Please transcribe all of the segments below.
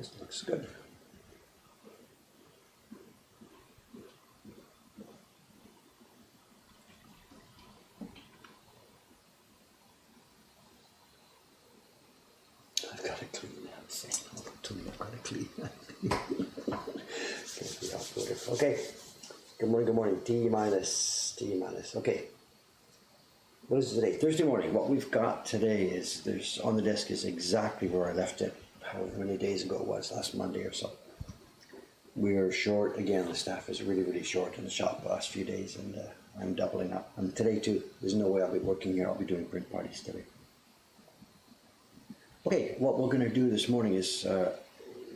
is. Looks good. I've got to clean that. So I've got to clean that. Okay. Good morning. T minus. Okay. What is it today? Thursday morning. What we've got today is there's on the desk is exactly where I left it. However many days ago it was, last Monday or so. We are short again. The staff is really short in the shop the last few days, and I'm doubling up. And today too. There's no way I'll be working here. I'll be doing print parties today. Okay, what we're going to do this morning is,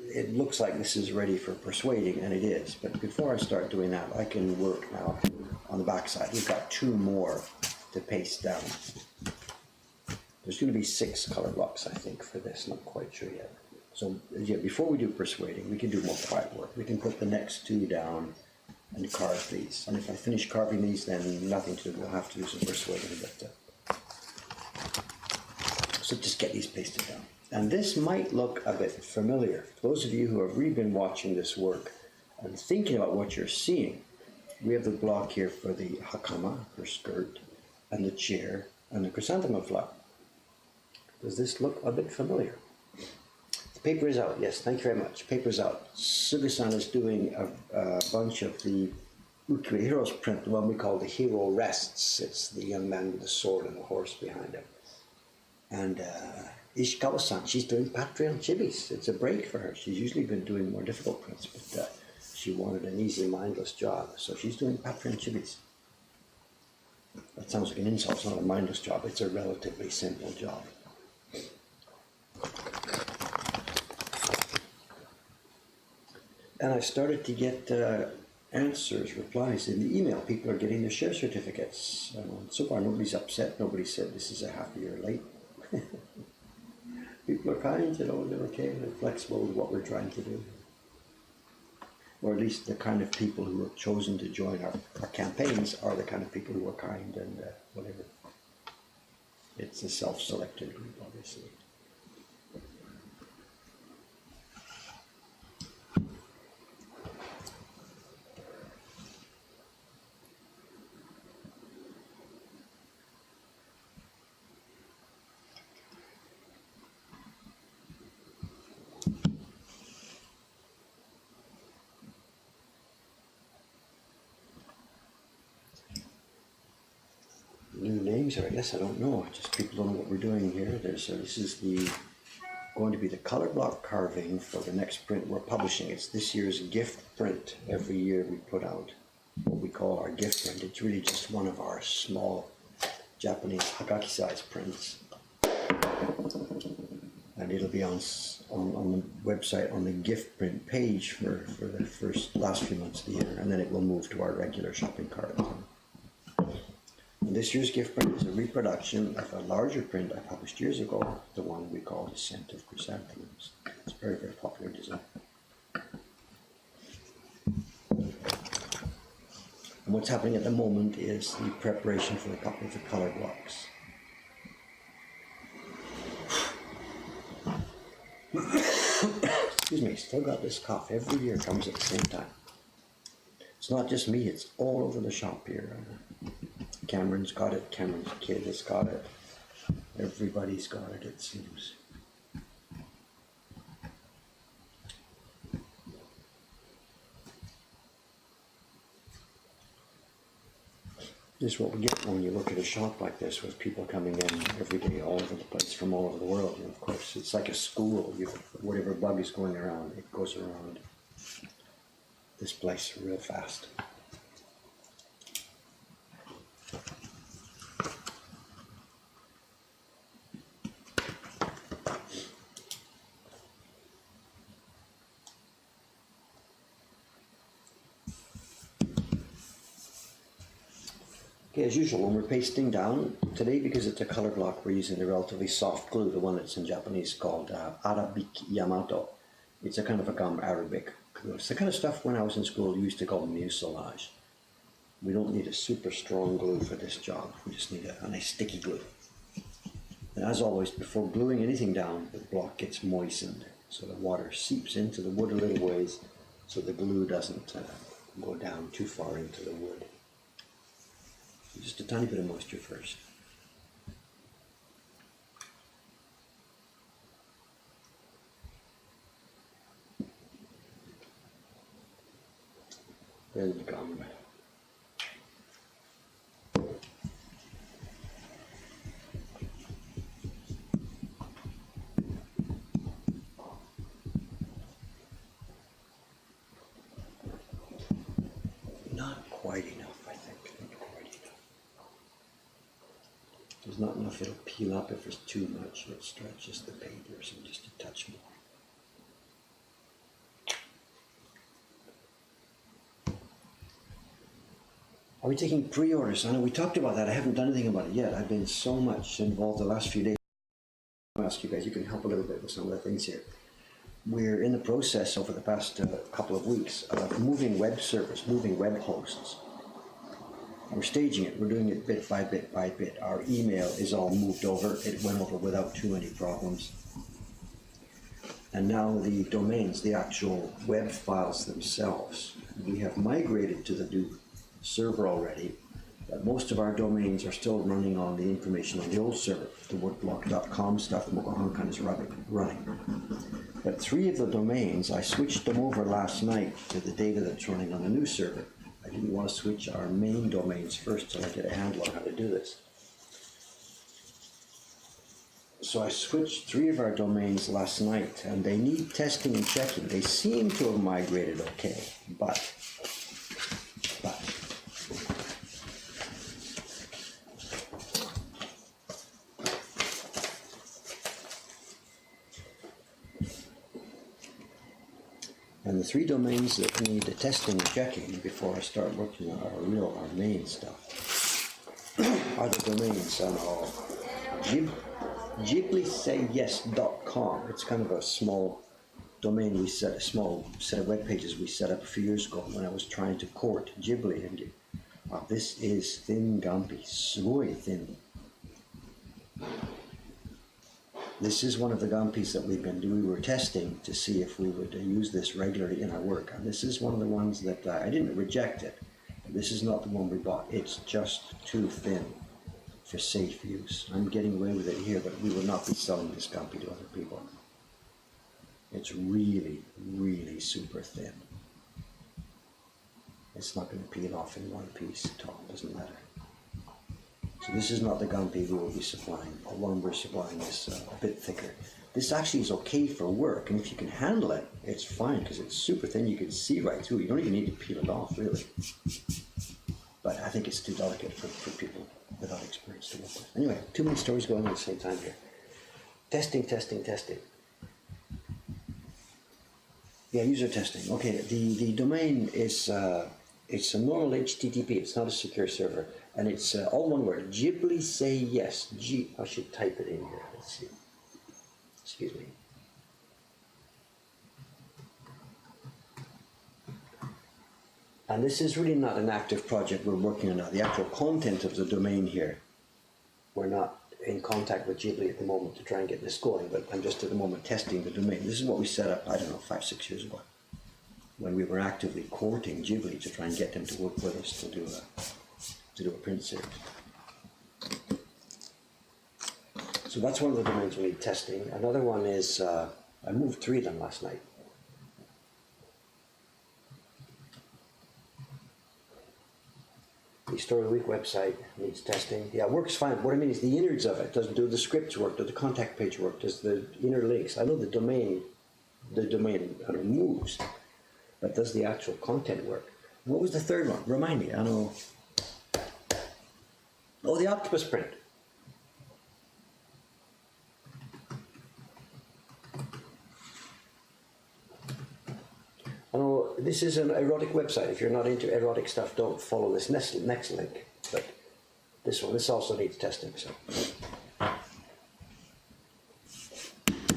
it looks like this is ready for persuading, and it is. But before I start doing that, I can work now on the back side. We've got 2 more to paste down. There's going to be 6 color blocks, I think, for this. Not quite sure yet. So, yeah, before we do persuading, we can do more quiet work. We can put the next 2 down and carve these. And if I finish carving these, then nothing to do. We'll have to do some persuading. So just get these pasted down. And this might look a bit familiar. For those of you who have really been watching this work and thinking about what you're seeing, we have the block here for the hakama, her skirt, and the chair, and the chrysanthemum flower. Does this look a bit familiar? The paper is out. Yes, thank you very much. Paper's out. Suga-san is doing a bunch of the Ukuri Heroes print, the one we call the Hero Rests. It's the young man with the sword and the horse behind him. And Ishikawa-san, she's doing Patreon chibis. It's a break for her. She's usually been doing more difficult prints, but she wanted an easy, mindless job, so she's doing Patreon chibis. That sounds like an insult. It's not a mindless job. It's a relatively simple job. And I started to get answers, replies in the email. People are getting their share certificates. So far, nobody's upset. Nobody said this is a half a year late. People are kind, they're okay, they're flexible with what we're trying to do. Or at least the kind of people who have chosen to join our campaigns are the kind of people who are kind and whatever. It's a self-selected group, obviously. New names, or I guess I don't know. Just people don't know what we're doing here. This is going to be the color block carving for the next print we're publishing. It's this year's gift print. Every year we put out what we call our gift print. It's really just one of our small Japanese Hagaki size prints, and it'll be on the website on the gift print page for the last few months of the year, and then it will move to our regular shopping cart. This year's gift print is a reproduction of a larger print I published years ago, the one we call The Scent of Chrysanthemums. It's a very popular design. And what's happening at the moment is the preparation for a couple of the color blocks. Excuse me, still got this cough. Every year comes at the same time. It's not just me, it's all over the shop here. Cameron's got it, Cameron's kid has got it, everybody's got it, it seems. This is what we get when you look at a shop like this with people coming in every day all over the place from all over the world. And of course, it's like a school. Whatever bug is going around, it goes around this place real fast. Okay, as usual, when we're pasting down, today because it's a color block, we're using a relatively soft glue, the one that's in Japanese called Arabic Yamato. It's a kind of a gum Arabic glue. It's the kind of stuff when I was in school used to call mucilage. We don't need a super strong glue for this job, we just need a nice sticky glue. And as always, before gluing anything down, the block gets moistened. so the water seeps into the wood a little ways so the glue doesn't go down too far into the wood. Just a tiny bit of moisture first. Then the gum. Not quite enough, I think. Not quite enough. If there's not enough, it'll peel up. If there's too much, it stretches the paper, so just a touch more. Are we taking pre-orders? I know we talked about that. I haven't done anything about it yet. I've been so much involved the last few days. I'll ask you guys, you can help a little bit with some of the things here. We're in the process over the past couple of weeks of moving web servers, moving web hosts. We're staging it. We're doing it bit by bit by bit. Our email is all moved over. It went over without too many problems. And now the domains, the actual web files themselves, we have migrated to the new server already, but most of our domains are still running on the information on the old server. The woodblock.com stuff, Mokohankan is running. But 3 of the domains, I switched them over last night to the data that's running on the new server. I didn't want to switch our main domains first till I get a handle on how to do this. So I switched 3 of our domains last night, and they need testing and checking. They seem to have migrated okay, but and the 3 domains that need the testing and checking before I start working on our main stuff are the domains on GhibliSayYes.com. It's kind of a small domain a small set of web pages we set up a few years ago when I was trying to court Ghibli. And this is thin Gampi, sugoi thin. This is one of the Gampis that we were testing to see if we would use this regularly in our work. And this is one of the ones that I didn't reject it. This is not the one we bought. It's just too thin for safe use. I'm getting away with it here, but we will not be selling this Gampi to other people. It's really, really super thin. It's not going to peel off in one piece at all. It doesn't matter. So this is not the Gampi we will be supplying. The one we're supplying is a bit thicker. This actually is okay for work, and if you can handle it, it's fine because it's super thin. You can see right through. You don't even need to peel it off, really. But I think it's too delicate for people without experience to work with. Anyway, too many stories going on at the same time here. Testing. Yeah, user testing. Okay, the domain is it's a normal HTTP. It's not a secure server. And it's all one word, Ghibli Say Yes. I should type it in here. Let's see. Excuse me. And this is really not an active project we're working on now. The actual content of the domain here, we're not in contact with Ghibli at the moment to try and get this going, but I'm just at the moment testing the domain. This is what we set up, I don't know, 5-6 years ago, when we were actively courting Ghibli to try and get them to work with us to do a print series. So that's one of the domains we need testing. Another one is, I moved 3 of them last night. The Story Week website needs testing. Yeah, it works fine. What I mean is the innards of it. Doesn't do the scripts work, does the contact page work, does the inner links. I know the domain kind of moves, but does the actual content work? What was the third one? Remind me, I know. Oh, the octopus print. I know this is an erotic website. If you're not into erotic stuff, don't follow this next link. But this also needs testing. So,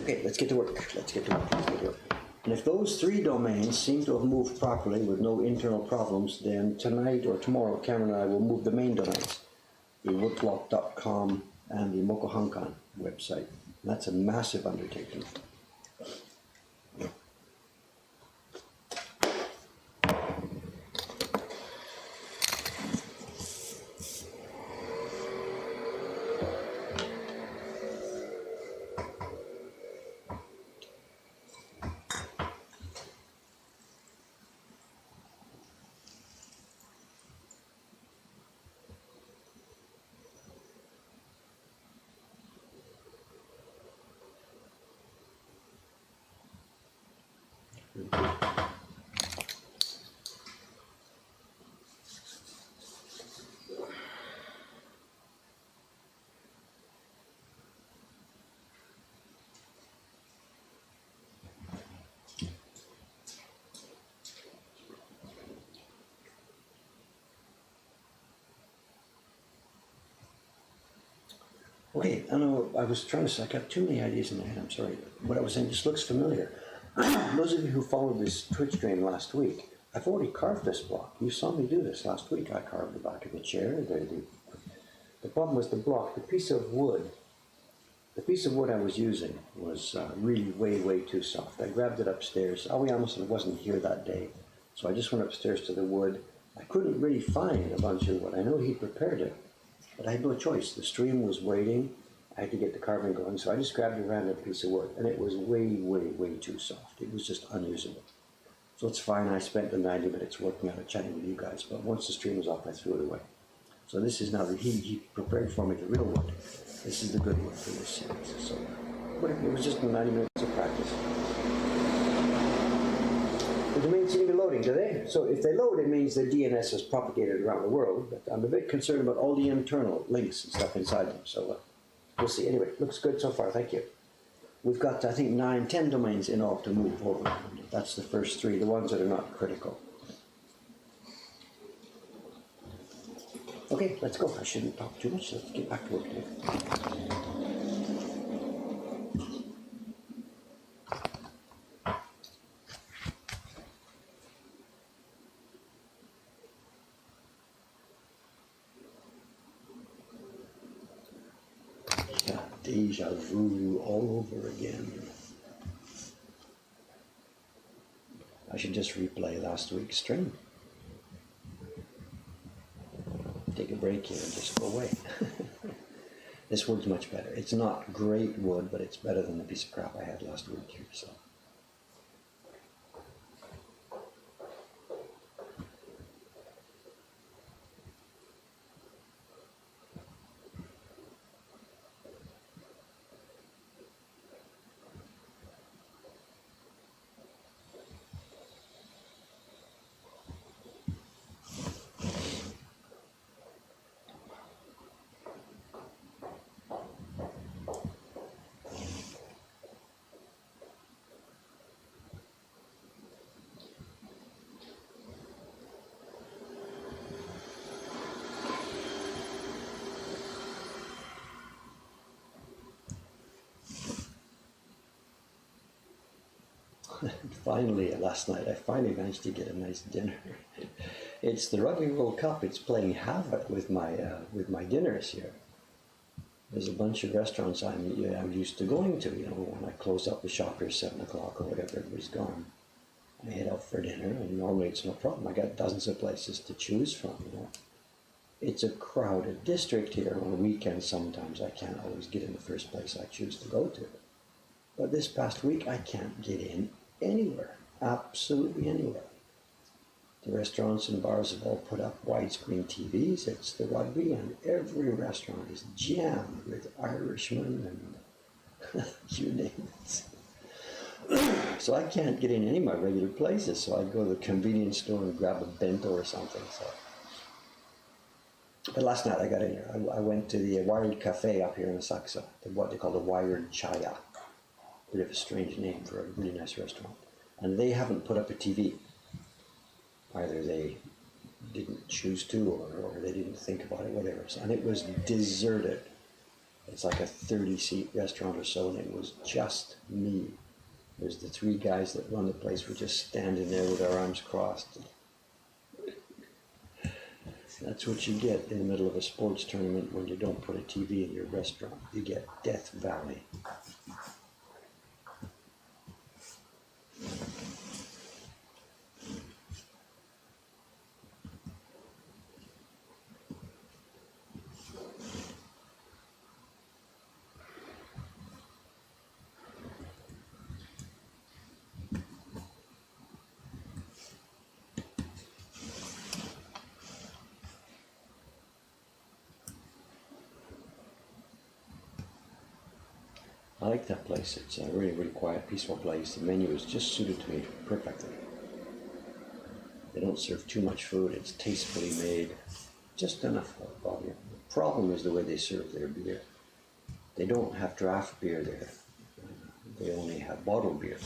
okay, let's get to work. And if those 3 domains seem to have moved properly with no internal problems, then tonight or tomorrow, Cameron and I will move the main domains, the woodblock.com and the Mokohankan website. And that's a massive undertaking. Okay, I know I was trying to say, I got too many ideas in my head, I'm sorry. What I was saying just looks familiar. Those of you who followed this Twitch stream last week, I've already carved this block. You saw me do this last week. I carved the back of the chair. The problem was the block, the piece of wood I was using was really way too soft. I grabbed it upstairs. I'll be honest, I wasn't here that day. So I just went upstairs to the wood. I couldn't really find a bunch of wood. I know he prepared it, but I had no choice. The stream was waiting. I had to get the carving going, so I just grabbed a random piece of wood, and it was way too soft. It was just unusable. So it's fine. I spent the 90 minutes working on it, chatting with you guys, but once the stream was off, I threw it away. So this is now that he prepared for me the real wood. This is the good wood for this series. So, but it was just 90 minutes of practice. The domains seem to be loading, do they? So if they load, it means the DNS is propagated around the world, but I'm a bit concerned about all the internal links and stuff inside them. So we'll see. Anyway, looks good so far. Thank you. We've got, I think, 10 domains in all to move forward. That's the first 3, the ones that are not critical. Okay, let's go. I shouldn't talk too much. Let's get back to work here. Yeah, deja vu all over again. I should just replay last week's stream. Take a break here and just go away. This wood's much better. It's not great wood, but it's better than the piece of crap I had last week here. So. Finally, last night, I finally managed to get a nice dinner. It's the Rugby World Cup. It's playing havoc with my dinners here. There's a bunch of restaurants I'm used to going to. You know, when I close up the shop here 7 o'clock or whatever, everybody's gone. I head out for dinner, and normally it's no problem. I got dozens of places to choose from. You know, it's a crowded district here. On weekends, sometimes I can't always get in the first place I choose to go to. But this past week, I can't get in anywhere, absolutely anywhere. The restaurants and bars have all put up widescreen TVs. It's the rugby, and every restaurant is jammed with Irishmen and you name it. So I can't get in any of my regular places, so I go to the convenience store and grab a bento or something. So. But last night I got in here. I went to the Wired Cafe up here in Asakusa, what they call the Wired Chaya. Bit of a strange name for a really nice restaurant. And they haven't put up a TV. Either they didn't choose to or they didn't think about it, whatever. And it was deserted. It's like a 30-seat restaurant or so, and it was just me. There's the 3 guys that run the place were just standing there with our arms crossed. That's what you get in the middle of a sports tournament when you don't put a TV in your restaurant. You get Death Valley. I like that place. It's a really, really quiet, peaceful place. The menu is just suited to me perfectly. They don't serve too much food. It's tastefully made, just enough volume. The problem is the way they serve their beer. They don't have draft beer there. They only have bottled beer.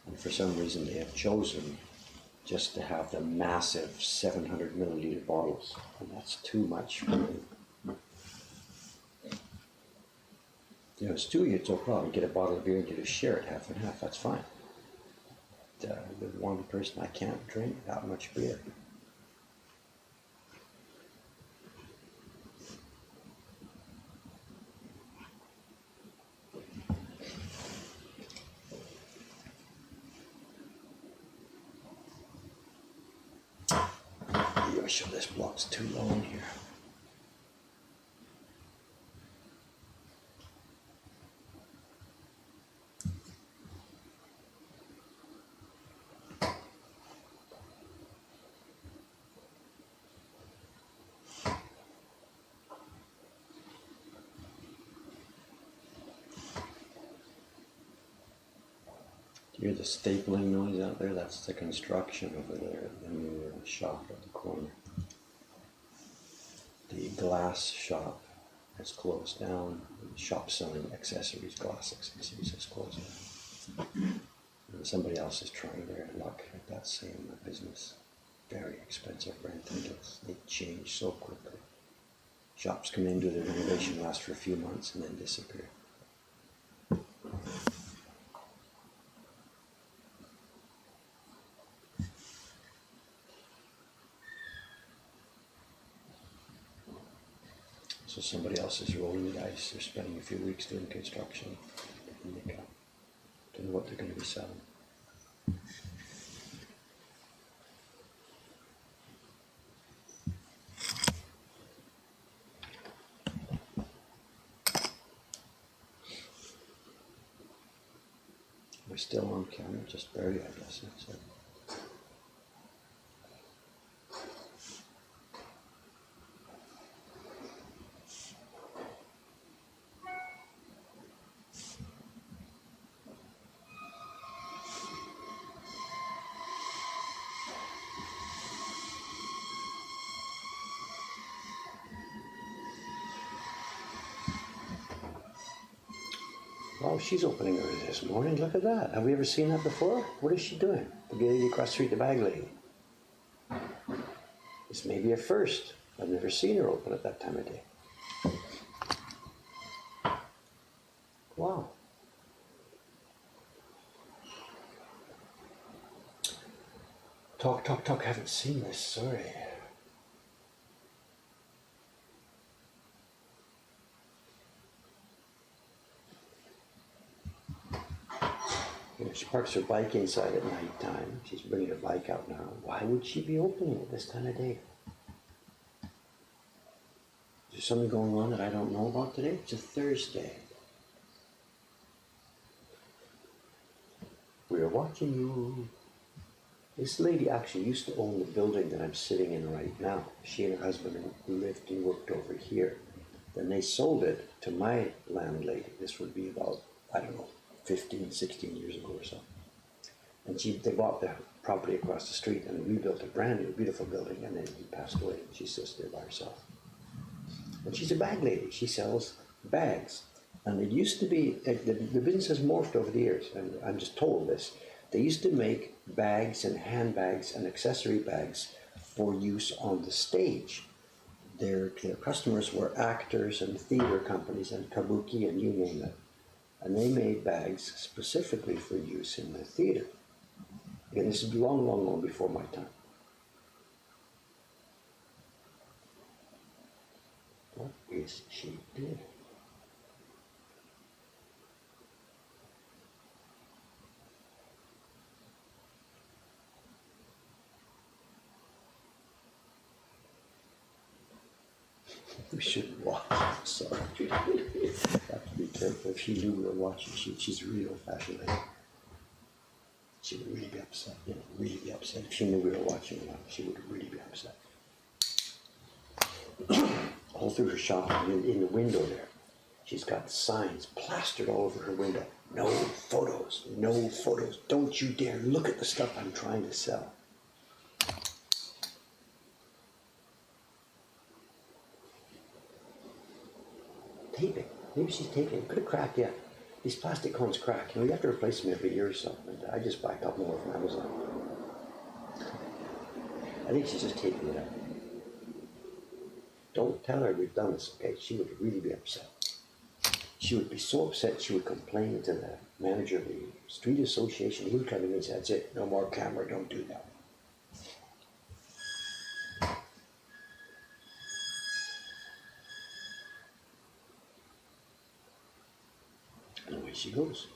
And for some reason they have chosen just to have the massive 700 milliliter bottles. And that's too much for me. You know, it's two it's no problem. Get a bottle of beer and just share it half and half. That's fine. With one person, I can't drink that much beer. I'm sure this block's too long here. You hear the stapling noise out there? That's the construction over there, the new shop at the corner. The glass shop has closed down. The shop selling accessories, glass accessories, has closed down. And somebody else is trying their luck at that same business. Very expensive rent deals. They change so quickly. Shops come in, do their renovation, last for a few months, and then disappear. So somebody else is rolling the dice. They're spending a few weeks doing construction. And they don't know what they're going to be selling. We're still on camera, just barely, I guess. That's it. Wow, she's opening early this morning. Look at that. Have we ever seen that before? What is she doing? The lady across the street, the bag lady. This may be a first. I've never seen her open at that time of day. Wow. Talk. Haven't seen this. Sorry. She parks her bike inside at night time. She's bringing her bike out now. Why would she be opening it this time of day? Is there something going on that I don't know about today? It's a Thursday. We are watching you. This lady actually used to own the building that I'm sitting in right now. She and her husband lived and worked over here. Then they sold it to my landlady. This would be about, 15, 16 years ago or so. And they bought the property across the street and rebuilt a brand new, beautiful building, and then he passed away. She sits there by herself. And she's a bag lady. She sells bags. And it used to be, the business has morphed over the years, and I'm just told this. They used to make bags and handbags and accessory bags for use on the stage. Their customers were actors and theater companies and kabuki and you name it. And they made bags specifically for use in the theater. Again, this is long before my time. What is she doing? We shouldn't watch. Sorry. Have to be careful. If she knew we were watching, she's really old-fashioned. She would really be upset. Really be upset. If she knew we were watching, she would really be upset. All through her shop, in the window there, She's got signs plastered all over her window. No photos, no photos. Don't you dare look at the stuff I'm trying to sell. Taping. Maybe she's taping. It could have cracked yet. These plastic cones crack. You have to replace them every year or so. And I just buy a couple more from Amazon. I think she's just taping it up. Don't tell her we've done this, okay? She would really be upset. She would be so upset she would complain to the manager of the street association. He would come in and say, "That's it, no more camera, don't do that." And away she goes.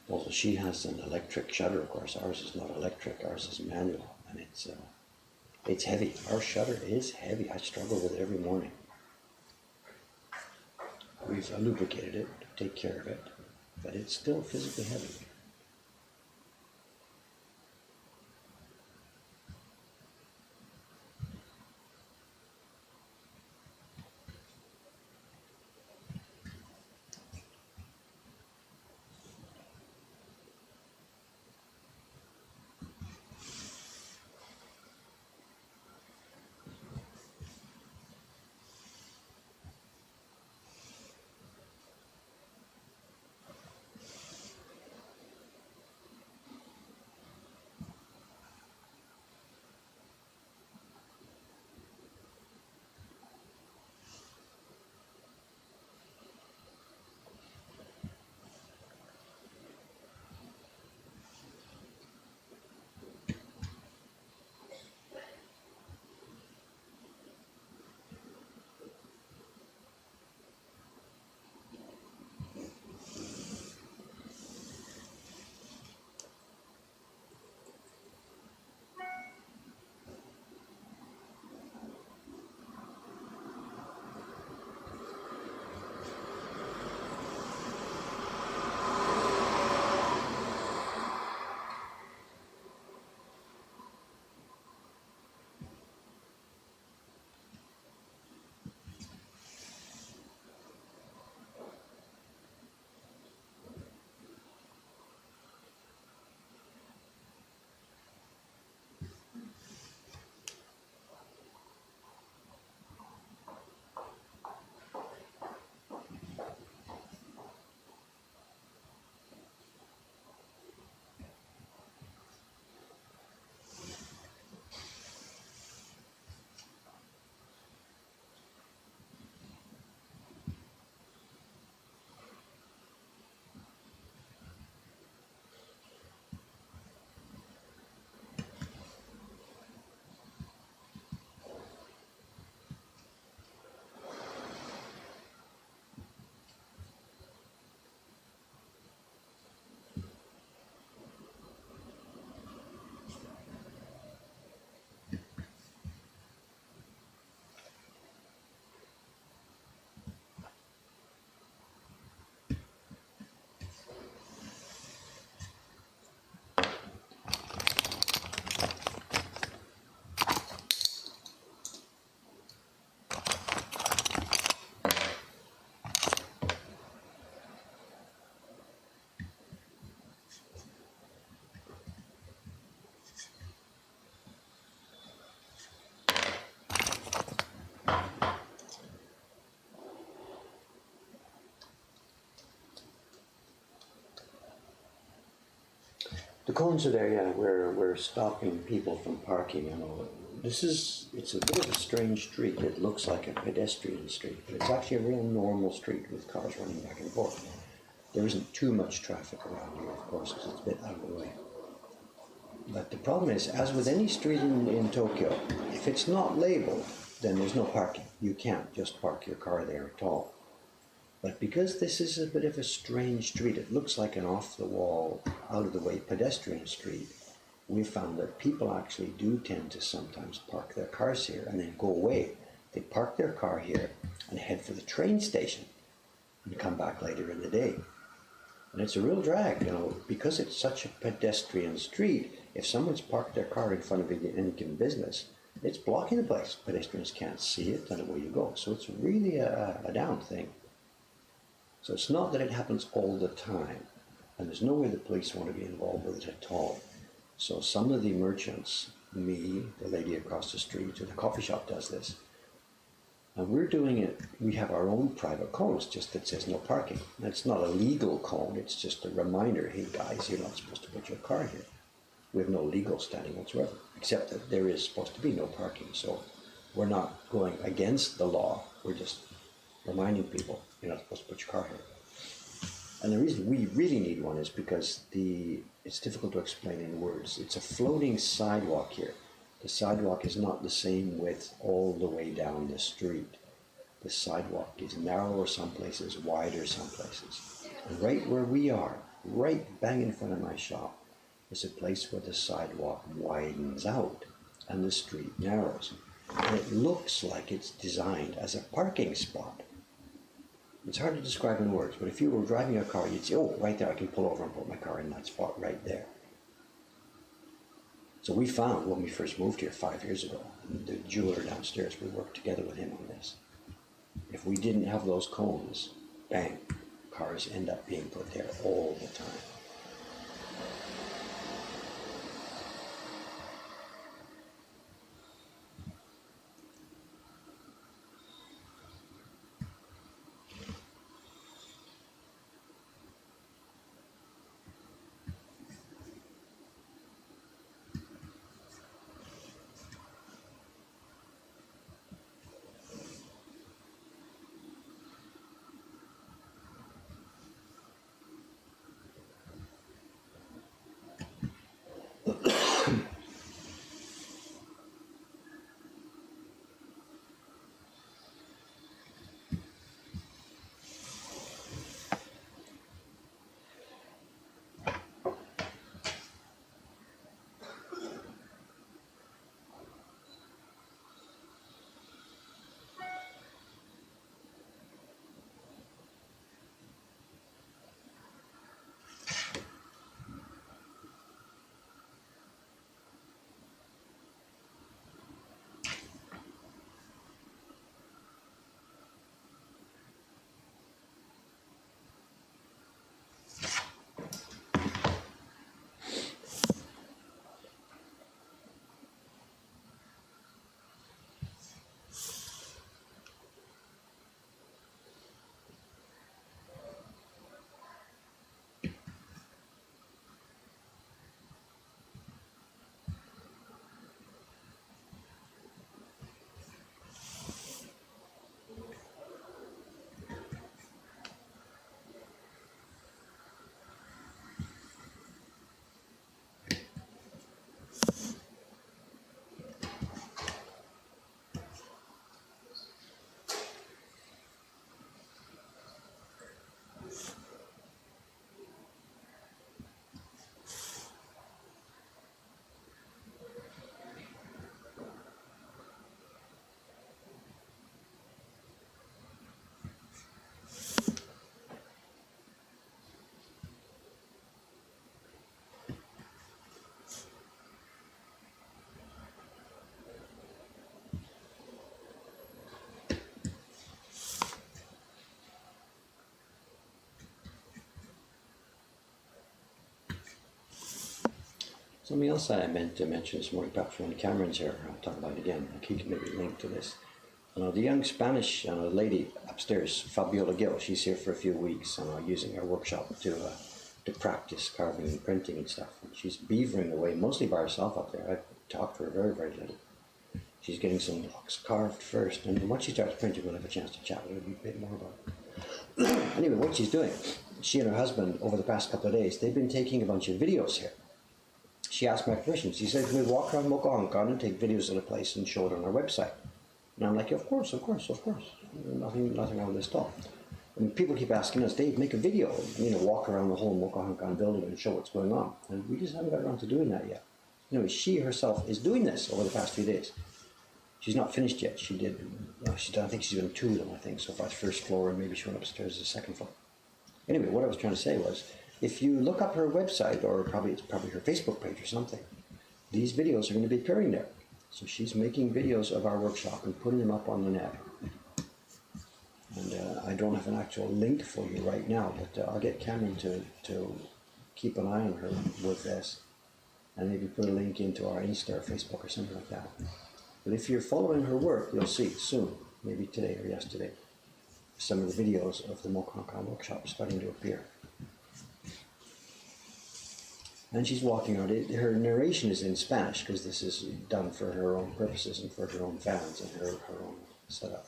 Well, she has an electric shutter, of course. Ours is not electric, ours is manual, and it's heavy. Our shutter is heavy. I struggle with it every morning. We've lubricated it to take care of it, but it's still physically heavy. The cones are there, yeah. We're stopping people from parking and all. It's a bit of a strange street. It looks like a pedestrian street, but it's actually a real normal street with cars running back and forth. There isn't too much traffic around here, of course, because it's a bit out of the way. But the problem is, as with any street in Tokyo, if it's not labeled, then there's no parking. You can't just park your car there at all. But because this is a bit of a strange street, it looks like an off-the-wall, out-of-the-way pedestrian street, we've found that people actually do tend to sometimes park their cars here and then go away. They park their car here and head for the train station and come back later in the day. And it's a real drag, because it's such a pedestrian street. If someone's parked their car in front of any given business, it's blocking the place. Pedestrians can't see it, and away you go. So it's really a down thing. So it's not that it happens all the time, and there's no way the police want to be involved with it at all. So some of the merchants, me, the lady across the street, or the coffee shop does this. And we're doing it, we have our own private cones, just that says no parking. And it's not a legal cone, it's just a reminder, hey guys, you're not supposed to put your car here. We have no legal standing whatsoever, except that there is supposed to be no parking. So we're not going against the law, we're just reminding people, you're not supposed to put your car here. And the reason we really need one is because it's difficult to explain in words. It's a floating sidewalk here. The sidewalk is not the same width all the way down the street. The sidewalk is narrower some places, wider some places. And right where we are, right bang in front of my shop, is a place where the sidewalk widens out and the street narrows. And it looks like it's designed as a parking spot. It's hard to describe in words, but if you were driving a car, you'd say, oh, right there, I can pull over and put my car in that spot right there. So we found when we first moved here 5 years ago, the jeweler downstairs, we worked together with him on this. If we didn't have those cones, bang, cars end up being put there all the time. Something else I meant to mention this morning, perhaps when Cameron's here, I'll talk about it again. I can maybe link to this. The young Spanish lady upstairs, Fabiola Gil, she's here for a few weeks using our workshop to practice carving and printing and stuff. And she's beavering away mostly by herself up there. I've talked to her very, very little. She's getting some blocks carved first, and once she starts printing, we'll have a chance to chat with her a bit more about it. Anyway, what she's doing, she and her husband, over the past couple of days, they've been taking a bunch of videos here. She asked my permission. She said, can we walk around Mokohankan and take videos of the place and show it on our website? And I'm like, of course. Nothing wrong with this at all. And people keep asking us, Dave, make a video, walk around the whole Mokohankan building and show what's going on. And we just haven't got around to doing that yet. She herself is doing this over the past few days. She's not finished yet. She did. She's done. I think she's done 2 of them. I think so far. First floor, and maybe she went upstairs to the second floor. Anyway, what I was trying to say was, if you look up her website, or it's probably her Facebook page or something, these videos are going to be appearing there. So she's making videos of our workshop and putting them up on the net. And I don't have an actual link for you right now, but I'll get Cameron to keep an eye on her with this, and maybe put a link into our Insta or Facebook or something like that. But if you're following her work, you'll see soon, maybe today or yesterday, some of the videos of the Mokonkan workshop starting to appear. And she's walking out. Her narration is in Spanish because this is done for her own purposes and for her own fans and her own setup.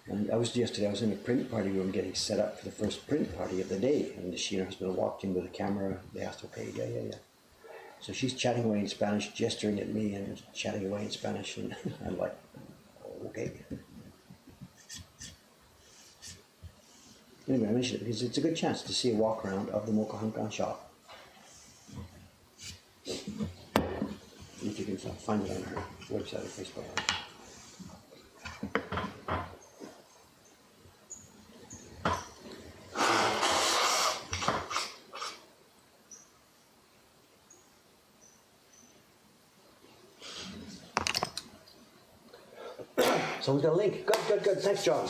And I was in a print party room getting set up for the first print party of the day, and she and her husband walked in with a camera. They asked, okay, yeah. So she's chatting away in Spanish, gesturing at me and chatting away in Spanish, and I'm like, okay. Anyway, I mentioned it because it's a good chance to see a walk around of the Mokonkan shop. If you can find it on her website or Facebook. Someone's got a link. Good. Thanks, John.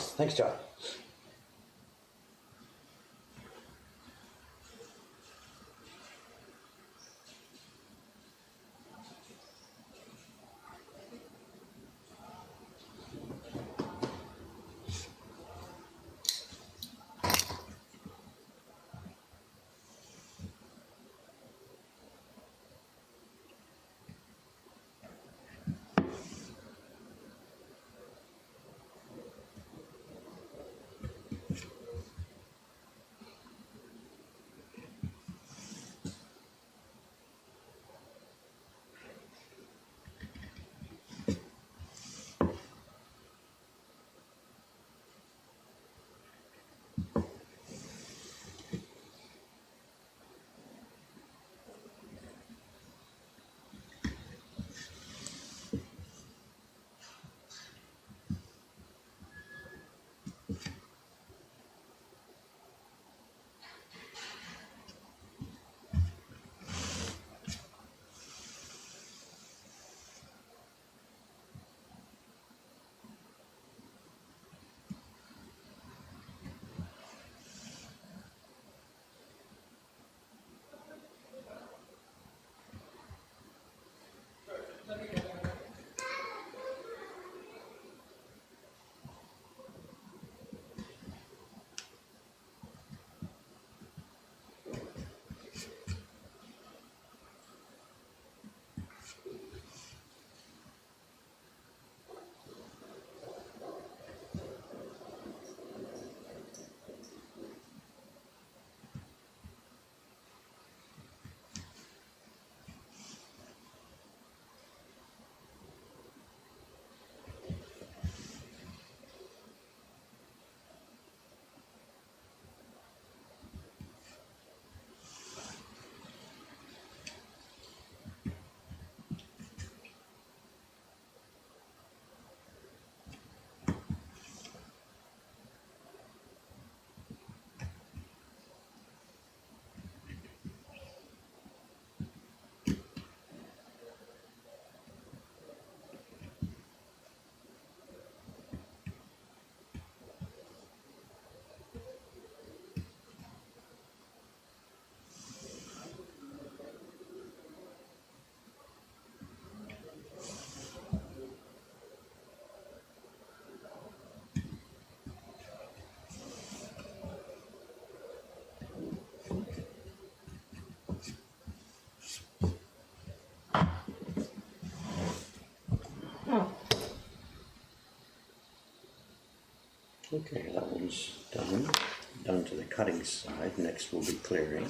Okay, that one's done to the cutting side. Next we'll be clearing.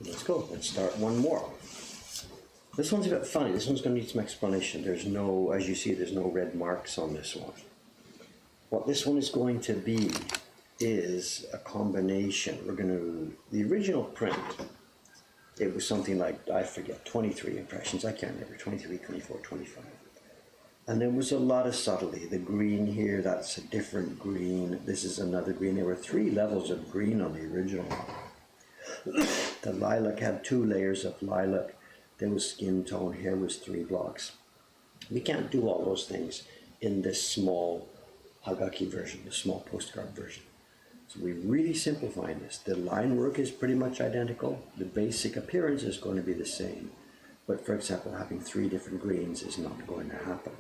Let's go. Let's start one more. This one's a bit funny. This one's going to need some explanation. There's no, as you see, there's no red marks on this one. What this one is going to be is a combination. The original print, it was something like, I forget, 23 impressions. I can't remember, 23, 24, 25. And there was a lot of subtlety. The green here, that's a different green. This is another green. There were 3 levels of green on the original one. The lilac had 2 layers of lilac. There was skin tone. Here was 3 blocks. We can't do all those things in this small Hagaki version, the small postcard version. So we're really simplifying this. The line work is pretty much identical. The basic appearance is going to be the same. But for example, having 3 different greens is not going to happen.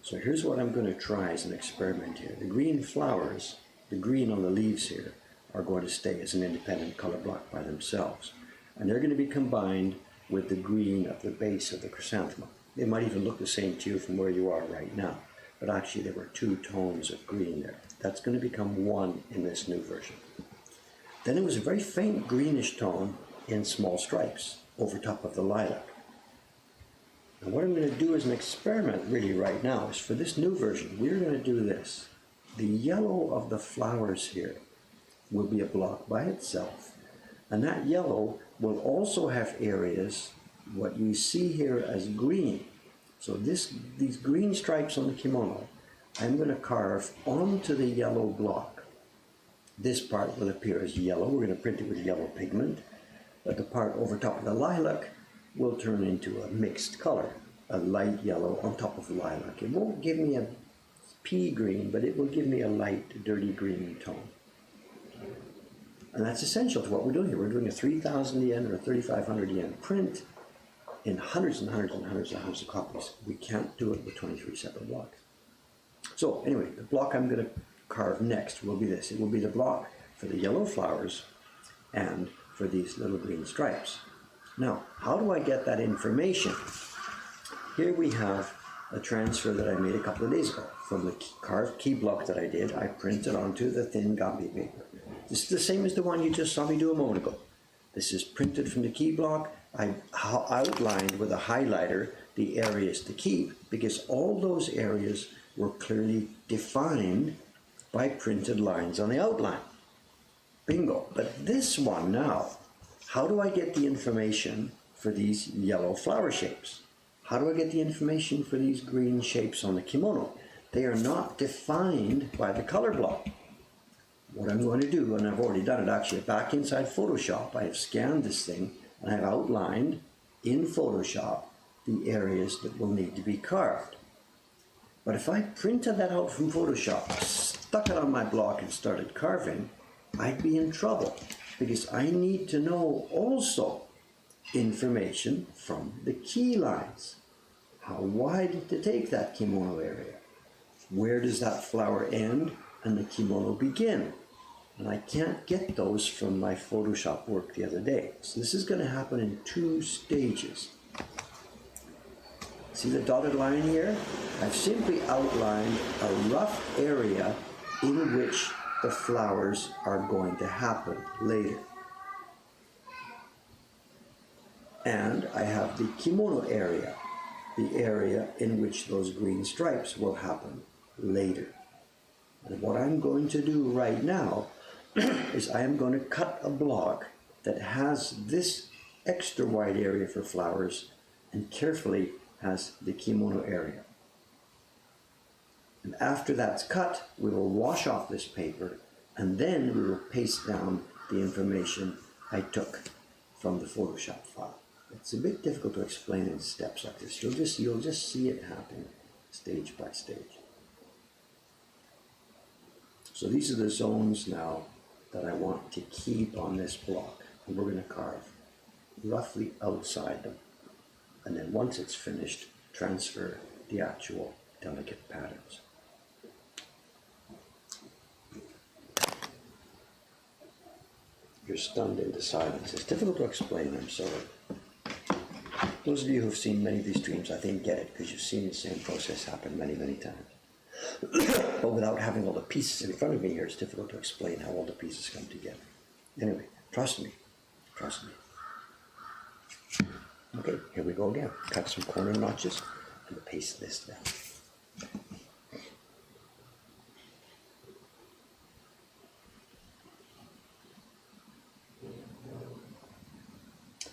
So here's what I'm going to try as an experiment here. The green flowers, the green on the leaves here, are going to stay as an independent color block by themselves. And they're going to be combined with the green at the base of the chrysanthemum. They might even look the same to you from where you are right now. But actually there were 2 tones of green there. That's going to become 1 in this new version. Then it was a very faint greenish tone in small stripes over top of the lilac. And what I'm going to do as an experiment really right now is for this new version, we're going to do this. The yellow of the flowers here will be a block by itself. And that yellow will also have areas, what you see here as green. So these green stripes on the kimono, I'm going to carve onto the yellow block. This part will appear as yellow. We're going to print it with yellow pigment. But the part over top of the lilac will turn into a mixed color, a light yellow on top of lilac. It won't give me a pea green, but it will give me a light, dirty green tone. And that's essential to what we're doing here. We're doing a 3,000 yen or a 3,500 yen print in hundreds and hundreds and hundreds and hundreds of copies. We can't do it with 23 separate blocks. So anyway, the block I'm going to carve next will be this. It will be the block for the yellow flowers and for these little green stripes. Now, how do I get that information? Here we have a transfer that I made a couple of days ago. From the carved key block that I did, I printed onto the thin gambi paper. This is the same as the one you just saw me do a moment ago. This is printed from the key block. I outlined with a highlighter the areas to keep because all those areas were clearly defined by printed lines on the outline. Bingo. But this one now, how do I get the information for these yellow flower shapes? How do I get the information for these green shapes on the kimono? They are not defined by the color block. What I'm going to do, and I've already done it actually, back inside Photoshop, I have scanned this thing and I've outlined in Photoshop the areas that will need to be carved. But if I printed that out from Photoshop, stuck it on my block and started carving, I'd be in trouble because I need to know also information from the key lines. How wide to take that kimono area? Where does that flower end and the kimono begin? And I can't get those from my Photoshop work the other day. So this is going to happen in 2 stages. See the dotted line here? I've simply outlined a rough area in which the flowers are going to happen later. And I have the kimono area, the area in which those green stripes will happen later. And what I'm going to do right now is I am going to cut a block that has this extra wide area for flowers and carefully has the kimono area. And after that's cut, we will wash off this paper and then we will paste down the information I took from the Photoshop file. It's a bit difficult to explain in steps like this. You'll just see it happen stage by stage. So these are the zones now that I want to keep on this block. And we're going to carve roughly outside them. And then once it's finished, transfer the actual delicate patterns. You're stunned into silence. It's difficult to explain, I'm sorry. Those of you who've seen many of these streams, I think, get it, because you've seen the same process happen many, many times. But without having all the pieces in front of me here, it's difficult to explain how all the pieces come together. Anyway, trust me. Trust me. Okay, here we go again. Cut some corner notches and paste this down.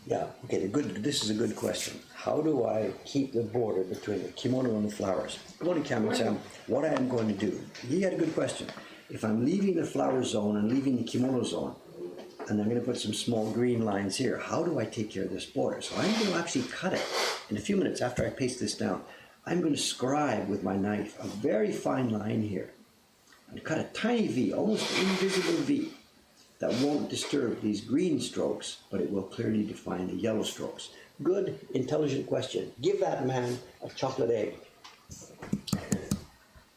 Yeah, okay, this is a good question. how do I keep the border between the kimono and the flowers? Good morning, Cameron Sam. What I am going to do, you had a good question. If I'm leaving the flower zone and leaving the kimono zone, and I'm going to put some small green lines here, how do I take care of this border? So I'm going to actually cut it in a few minutes after I paste this down. I'm going to scribe with my knife a very fine line here and cut a tiny V, almost invisible V, that won't disturb these green strokes, but it will clearly define the yellow strokes. Good, intelligent question. Give that man a chocolate egg.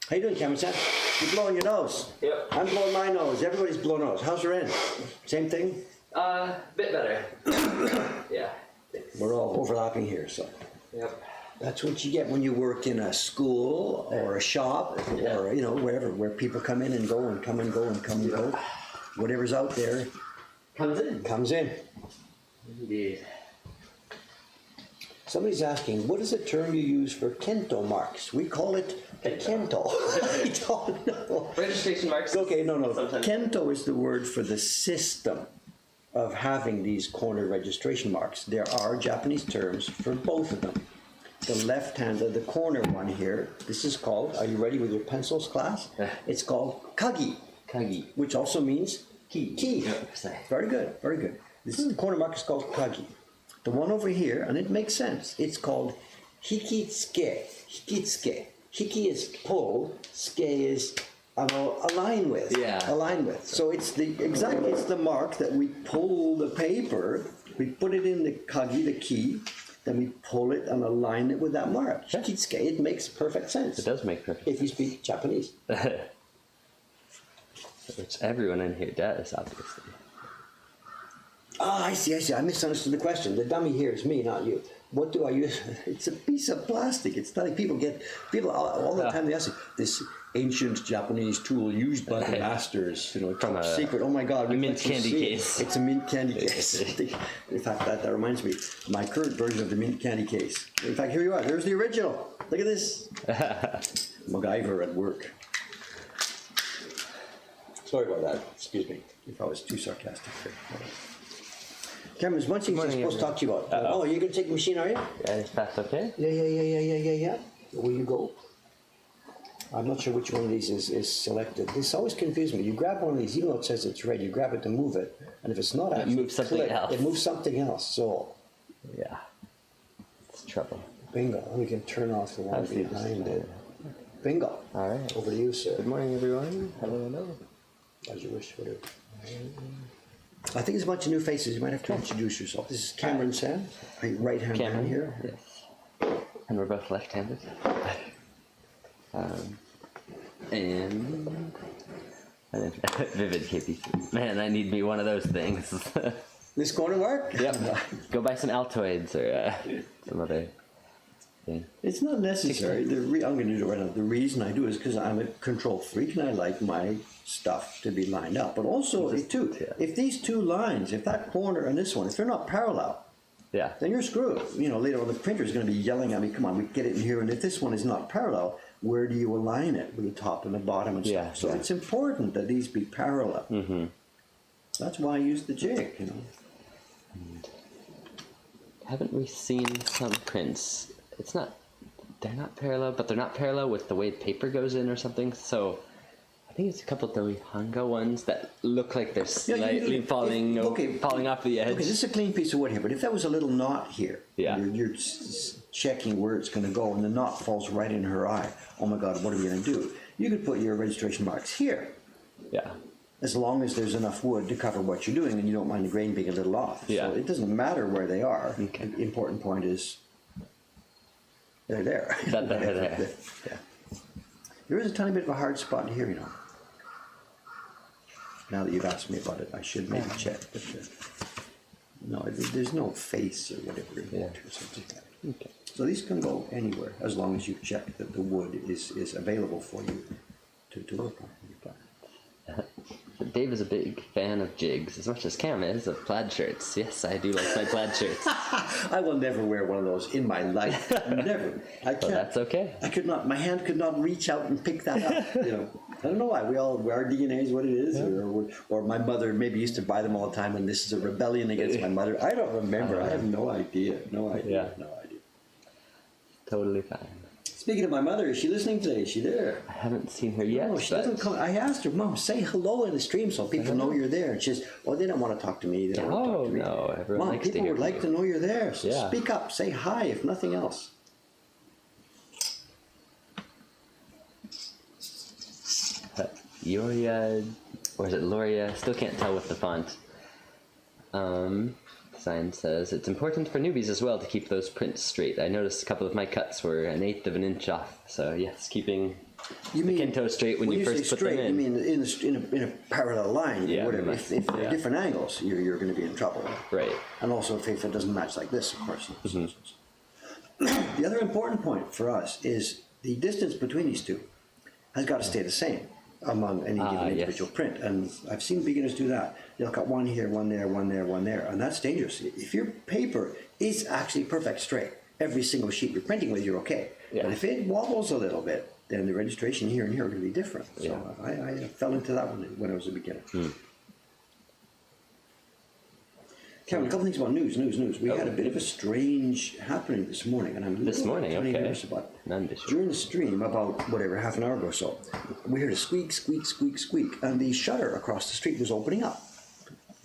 How you doing, Cameron Sam? You're blowing your nose. Yep. I'm blowing my nose. Everybody's blowing nose. How's your end? Same thing? Bit better. Yeah. We're all overlapping here, so. Yep. That's what you get when you work in a school or a shop or, wherever, where people come in and go and come and go and come and go. Whatever's out there Comes in. comes in. Indeed. Somebody's asking, what is the term you use for Kento marks? We call it a Kento. I don't know. Registration marks. Okay, no. Sometimes. Kento is the word for the system of having these corner registration marks. There are Japanese terms for both of them. The left-handed, the corner one here, this is called, are you ready with your pencils, class? It's called kagi. Kagi. Which also means Key. key. Yep. Very good, very good. This is the corner mark is called kagi. The one over here, and it makes sense, it's called hikitsuke. Hikitsuke. Hiki is pull, ske is align with. Yeah. Align with. So it's the mark that we pull the paper, we put it in the kagi, the key, then we pull it and align it with that mark. Hikitsuke. It makes perfect sense. It does make perfect if you speak Japanese. Which everyone in here does, obviously. Ah, I see. I misunderstood the question. The dummy here is me, not you. What do I use? It's a piece of plastic. It's not like people all the time they ask me, this ancient Japanese tool used by the masters, From top a secret. Oh my God. mint candy case. It's a mint candy case. In fact, that reminds me, my current version of the mint candy case. In fact, here you are. There's the original. Look at this. MacGyver at work. Sorry about that. Excuse me if I was too sarcastic there. Cameron, there's one thing I'm supposed to talk to you about. Oh, you're going to take the machine, are you? Yeah, if that's okay. Yeah. Where you go? I'm not sure which one of these is selected. This always confuses me. You grab one of these, even though it says it's red, you grab it to move it, and if it's not actually moves something else. It moves something else. So, Yeah. It's trouble. bingo. We can turn off the one behind it. Bingo. All right. Over to you, sir. Good morning, everyone. Hello. As you wish. Whatever. I think there's a bunch of new faces. You might have to introduce yourself. This is Cameron Sam, right hand man Cameron here. Yes. And we're both left-handed. And Vivid KPC. Man, I need me one of those things. This corner work? Yep. Go buy some Altoids or some other thing. It's not necessary. I'm going to do it right now. The reason I do is because I'm a control freak and I like my stuff to be lined up. But also, if these two lines, if that corner and this one, if they're not parallel, then you're screwed. Later on the printer is going to be yelling at me, come on, we get it in here. And if this one is not parallel, where do you align it with the top and the bottom and stuff? So it's important that these be parallel. Mm-hmm. That's why I use the jig, Haven't we seen some prints? They're not parallel, but they're not parallel with the way paper goes in or something. So I think it's a couple of the Hanga ones that look like they're slightly falling off the edge. Okay, this is a clean piece of wood here, but if there was a little knot here, you're checking where it's going to go, and the knot falls right in her eye. Oh my God, what are we going to do? You could put your registration marks here. Yeah. As long as there's enough wood to cover what you're doing, and you don't mind the grain being a little off. Yeah. So it doesn't matter where they are. Okay. The important point is they're there. That they're there. Yeah. There is a tiny bit of a hard spot here, Now that you've asked me about it, I should maybe check. But no, there's no face or whatever in it or something like that. Okay. So these can go anywhere as long as you check that the wood is available for you to work on. Dave is a big fan of jigs, as much as Cam is of plaid shirts. Yes, I do like my plaid shirts. I will never wear one of those in my life. Never. I can't. Well, that's okay. I could not. My hand could not reach out and pick that up. I don't know why. Our DNA is what it is, or my mother maybe used to buy them all the time, and this is a rebellion against my mother. I don't remember. I have no idea. No idea. Totally fine. Speaking of my mother, is she listening today? Is she there? I haven't seen her yet. No, she doesn't come. I asked her, Mom, say hello in the stream so people know you're there. And she says, well, they don't want to talk to me. They don't want to talk to me. No, everyone Mom, likes to people hear would like to know you're there. So speak up. Say hi, if nothing else. Yoria, or is it Loria? Still can't tell with the font. Sign says, it's important for newbies as well to keep those prints straight. I noticed a couple of my cuts were 1/8 of an inch off. So yes, keeping the Kinto straight when you first put them in. You mean in a parallel line, or whatever. If they're different angles, you're going to be in trouble. Right. And also if it doesn't match like this, of course. The other important point for us is the distance between these two has got to stay the same among any given individual print. And I've seen beginners do that. They'll cut one here, one there, one there, one there, and that's dangerous. If your paper is actually perfect straight, every single sheet you're printing with, you're okay. Yeah. But if it wobbles a little bit, then the registration here and here are going to be different. So I fell into that one when I was a beginner. Kevin, a couple things about news. We had a bit of a strange happening this morning, and I'm nervous about it. During the stream, about half an hour ago or so, we heard a squeak, squeak, squeak, squeak, and the shutter across the street was opening up.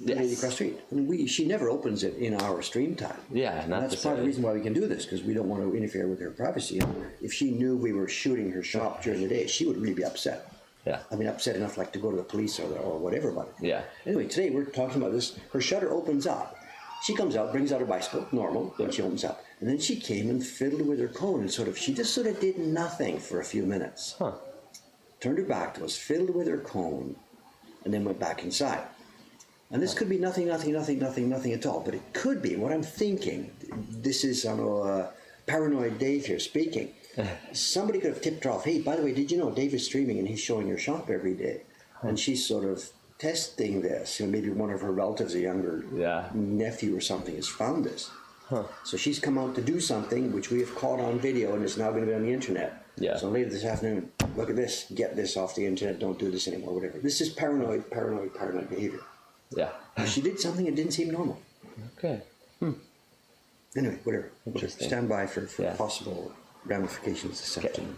The lady across the street. And she never opens it in our stream time. Yeah, and that's part of the reason why we can do this, because we don't want to interfere with her privacy. And if she knew we were shooting her shop during the day, she would really be upset. Yeah. I mean, upset enough like to go to the police or whatever about it. Yeah. Anyway, today we're talking about this. Her shutter opens up. She comes out, brings out her bicycle, normal, when she opens up. And then she came and fiddled with her cone and she just sort of did nothing for a few minutes. Turned her back to us, fiddled with her cone, and then went back inside. And this could be nothing at all. But it could be, what I'm thinking, this is, paranoid Dave here speaking. Somebody could have tipped her off, hey, by the way, did you know Dave is streaming and he's showing your shop every day? And she's sort of testing this. Maybe one of her relatives, a younger nephew or something, has found this. So she's come out to do something which we have caught on video and is now going to be on the internet. So later this afternoon, look at this, get this off the internet, don't do this anymore, whatever. This is paranoid behavior. She did something that didn't seem normal. Okay. Anyway, whatever. Interesting. Stand by for possible ramifications this afternoon.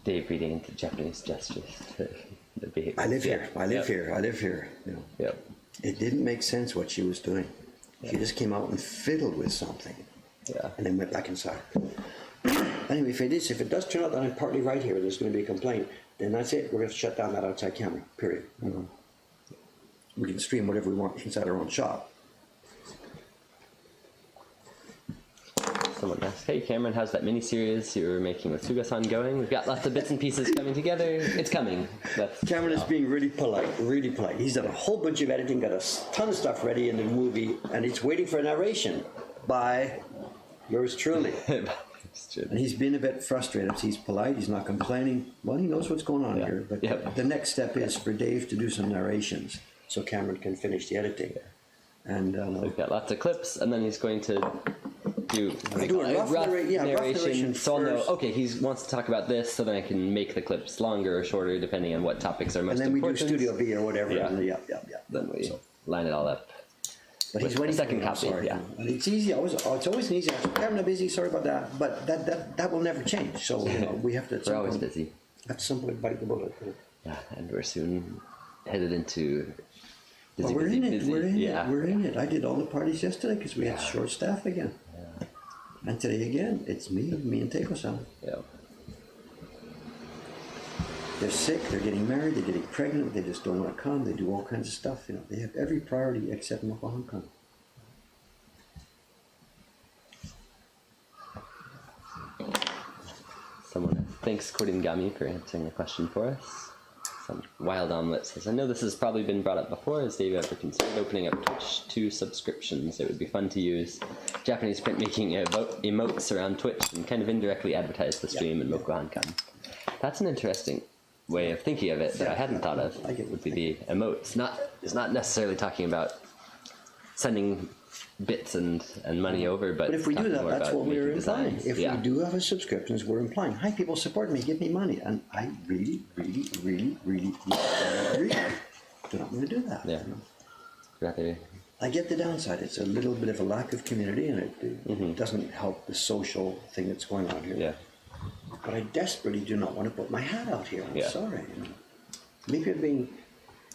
Dave reading into Japanese gestures. I live here. You know. It didn't make sense what she was doing. She just came out and fiddled with something. And then went back inside. Anyway, if it does turn out that I'm partly right here, there's going to be a complaint, then that's it. We're going to shut down that outside camera, period. We can stream whatever we want inside our own shop. Someone asked, hey Cameron, how's that mini-series you were making with Suga-san going? We've got lots of bits and pieces coming together. It's coming. Cameron is being really polite, really polite. He's done a whole bunch of editing, got a ton of stuff ready in the movie, and he's waiting for a narration by yours truly. And he's been a bit frustrated. He's polite, he's not complaining. Well, he knows what's going on here, but the next step is for Dave to do some narrations so Cameron can finish the editing. And we've got lots of clips, and then he's going to do a rough narration. So I'll know, okay, he wants to talk about this, so then I can make the clips longer or shorter, depending on what topics are most important. And then we do Studio B or whatever. Then we line it all up. But he's waiting for a second copy. And it's easy. It's always an easy answer. I'm not busy. Sorry about that. But that will never change. So we have to. We're always busy. At some point, bite the bullet. Yeah, and we're soon headed into. We're in it. I did all the parties yesterday because we had short staff again. And today again, it's me and Teiko-san. They're sick, they're getting married, they're getting pregnant, they just don't want to come, they do all kinds of stuff. They have every priority except Moko Hong Kong. Someone thanks Koringami for answering the question for us. Some Wild Omelette says, I know this has probably been brought up before. Has Dave ever considered opening up Twitch to subscriptions? It would be fun to use Japanese printmaking emotes around Twitch and kind of indirectly advertise the stream in Moko Hong Kong. That's an interesting way of thinking of it that I hadn't thought of. Would be the emotes. It's not necessarily talking about sending bits and money over, but if we do that, that's what we're implying. If we do have a subscriptions, we're implying, hi, people, support me, give me money. And I really do not want to do that. rather. I get the downside. It's a little bit of a lack of community, and it doesn't help the social thing that's going on here. Yeah. But I desperately do not want to put my hat out here. I'm Yeah. sorry. Maybe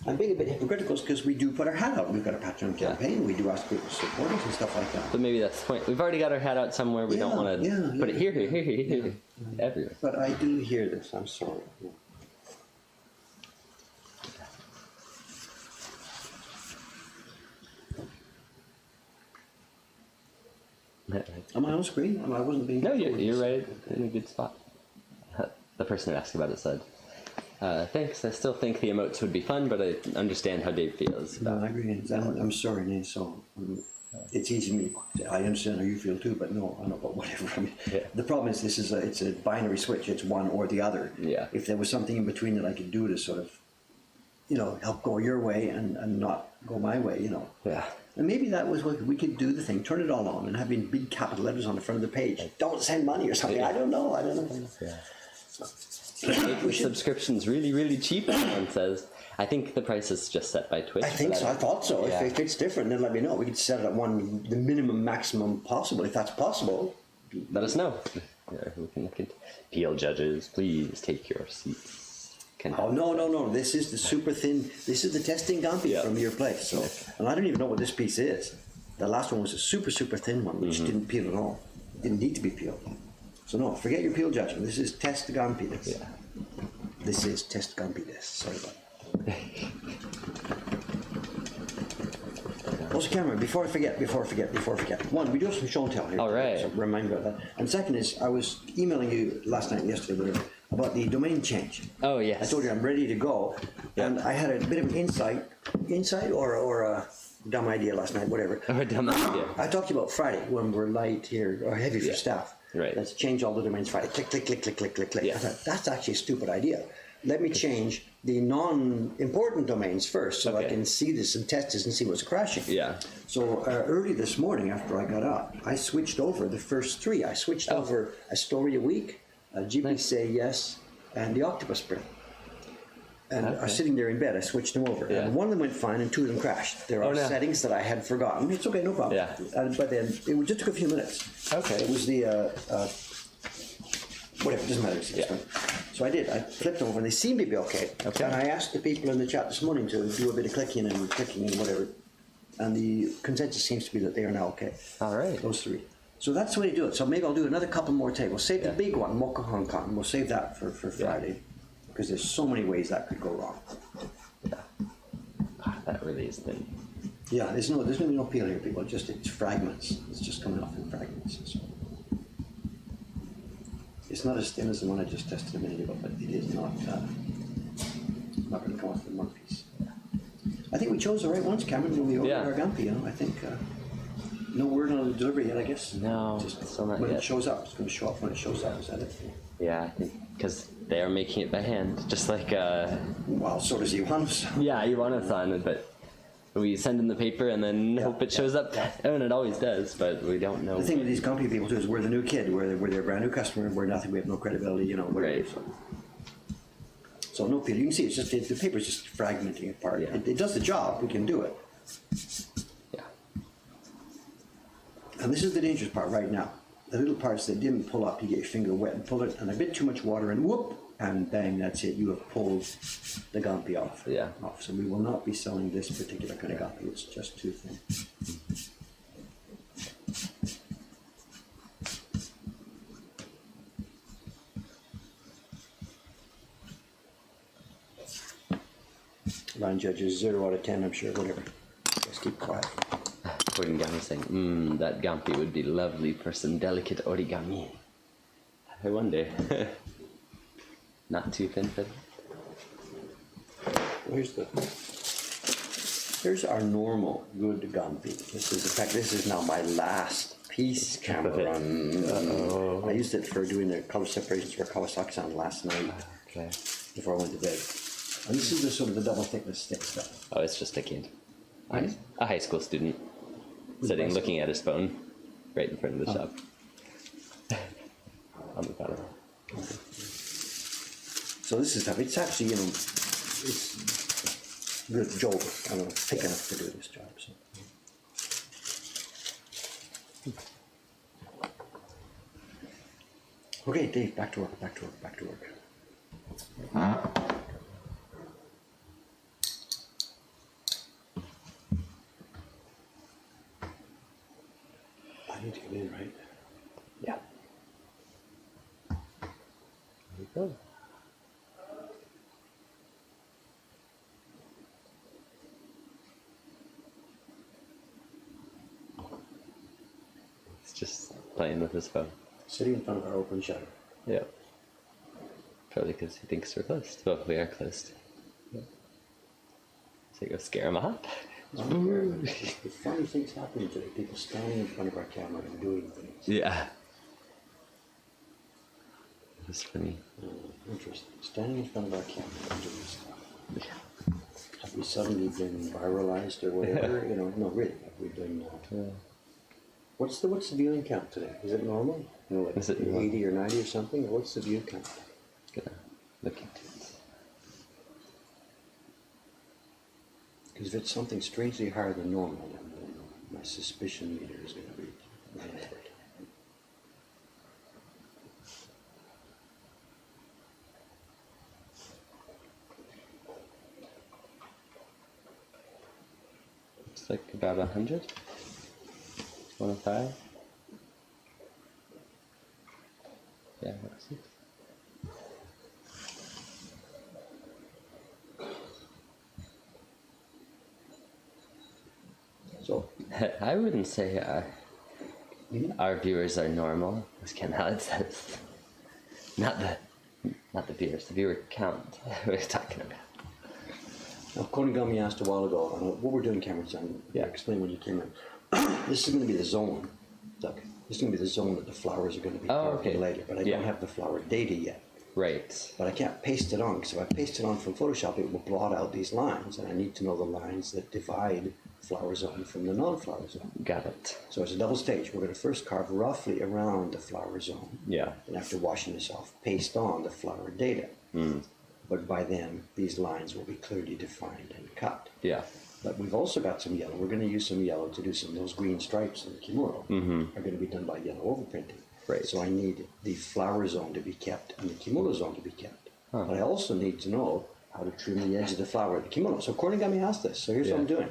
I'm being a bit hypocritical because we do put our hat out. We've got a Patreon campaign. We do ask people to support us and stuff like that. But maybe that's the point. We've already got our hat out somewhere. We don't want to put it here, everywhere. But I do hear this. I'm sorry. Am I on screen? I wasn't being... No, you're right in a good spot. The person who asked about it said, thanks, I still think the emotes would be fun, but I understand how Dave feels. No, I agree. I'm sorry, Nate. So it's easy for me. I understand how you feel too, but no, I don't know, whatever. I mean, the problem is it's a binary switch. It's one or the other. Yeah. If there was something in between that I could do to sort of, help go your way and not go my way, Yeah. And maybe that was what we could do the thing, turn it all on and having big capital letters on the front of the page. Don't send money or something. I don't know. Yeah. Make the subscription's really, really cheap, everyone says. I think the price is just set by Twitch. I think so. I thought so. Yeah. If it's different, then let me know. We could set it at the minimum, maximum possible, if that's possible. Let us know. Yeah, we can look at PL judges. Please take your seats. Oh, no. This is the super thin. This is the testing Gampi from your place. So, and I don't even know what this piece is. The last one was a super, super thin one, which didn't peel at all. Didn't need to be peeled. So no, forget your peel judgment. This is test Gampi. This is test Gampi. Sorry about that. Also, Cameron, before I forget. One, we do have some show and tell here. All right. So remind me about that. And second is, I was emailing you last night and yesterday, whatever, about the domain change. Oh, yes. I told you I'm ready to go. Yeah. And I had a bit of an insight or a dumb idea last night, whatever. Or a dumb idea. I talked to you about Friday when we're light here, or heavy for staff. Right. Let's change all the domains Friday. Click, click, click, click, click, click, click. Yeah. I thought, that's actually a stupid idea. Let me change the non-important domains first so I can see this and test this and see what's crashing. Yeah. So early this morning after I got up, I switched over the first three. I switched over A Story a Week, GB Say Yes, and The Octopus Spring. And I was sitting there in bed, I switched them over. Yeah. And one of them went fine and two of them crashed. There are settings that I had forgotten. It's okay, no problem. Yeah. But then it just took a few minutes. Okay. It was the, whatever, it doesn't matter. So I did. I flipped over and they seemed to be okay. And I asked the people in the chat this morning to do a bit of clicking and whatever. And the consensus seems to be that they are now okay. All right. Those three. So that's the way to do it. So maybe I'll do another couple more tables. We'll save the big one, Mocha Hong Kong. We'll save that for Friday. Because there's so many ways that could go wrong. Yeah. That really is thin. Yeah, there's going to be no peel here, people. It's fragments. It's just coming off in fragments. So it's not as thin as the one I just tested a minute ago, but it is not going to come off in one piece. I think we chose the right ones, Cameron, when we ordered our Gampi. I think no word on the delivery yet, I guess. No, just still not when yet. It shows up. It's going to show up when it shows up. Is that it? Yeah, I think because they are making it by hand, just like. Well, so does Iwanus. Yeah, Iwanus on it, but we send in the paper and then hope it shows up. And it always does, but we don't know. The thing with these Gampi people too is we're the new kid. We're their brand new customer. We're nothing. We have no credibility. Right. So no peel. You can see it's just the paper's just fragmenting apart. Yeah. It does the job. We can do it. Yeah. And this is the dangerous part right now. The little parts that didn't pull up, you get your finger wet and pull it, and a bit too much water, and whoop, and bang, that's it. You have pulled the Gampi off. Yeah. So we will not be selling this particular kind of Gampi. It's just too thin. Line judges 0 out of 10, I'm sure, whatever. Just keep quiet. Origami saying, that Gampi would be lovely for some delicate origami. I wonder. Not too thin for them. Here's our normal good Gampi. This is now my last piece, Cameron. I used it for doing the color separations for Kawasaki-san last night. Okay. Before I went to bed. And this is the sort of the double thickness stick stuff. Oh, it's just a kid. A high school student. Sitting looking at his phone right in front of the shop. On the bottom. So this is tough. It's actually, good Joel, I don't know, thick enough to do this job. So. Okay, Dave, back to work. I need to get in, right? Yeah. There you go. He's just playing with his phone. Sitting in front of our open shutter. Yeah. Probably because he thinks we're closed. Well, we are closed. Yeah. So you go scare him off. The funny things happening today. People standing in front of our camera and doing things. Yeah. It's funny. Interesting. Standing in front of our camera and doing stuff. Yeah. Have we suddenly been viralized or whatever? No, really. Have we been? What's the viewing count today? Is it normal? Like Is it 80 or 90 or something? Or what's the view count? Gonna look into it. Because if it's something strangely higher than normal, then my suspicion meter is going to be right. It's like about 100. 105. Yeah, that's it. So I wouldn't say our viewers are normal, as Ken Hallett says. Not the viewers, the viewer count we're talking about. now, Konigami asked a while ago, what we're doing, Cameron, Yeah. explain when you came in. This is going to be the zone. Look, this is going to be the zone that the flowers are going to be carved in later, but I don't have the flower data yet. Right. But I can't paste it on, because if I paste it on from Photoshop, it will blot out these lines, and I need to know the lines that divide flower zone from the non-flower zone. Got it. So it's a double stage. We're going to first carve roughly around the flower zone. Yeah. And after washing this off, paste on the flower data. But by then, these lines will be clearly defined and cut. Yeah. But we've also got some yellow. We're going to use some yellow to do some of those green stripes in the kimono. Are going to be done by yellow overprinting. Right. So I need the flower zone to be kept and the kimono zone to be kept. But I also need to know how to trim the edge of the flower of the kimono. So Kornigami asked this. So here's what I'm doing.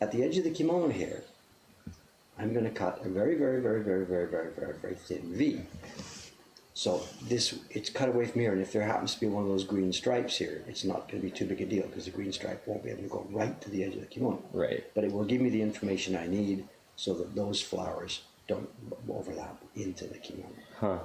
At the edge of the kimono here, I'm going to cut a very, very, very, very, very, very, very, very thin V. So it's cut away from here, and if there happens to be one of those green stripes here, it's not going to be too big a deal, because the green stripe won't be able to go right to the edge of the kimono. Right. But it will give me the information I need so that those flowers don't overlap into the kimono. Huh.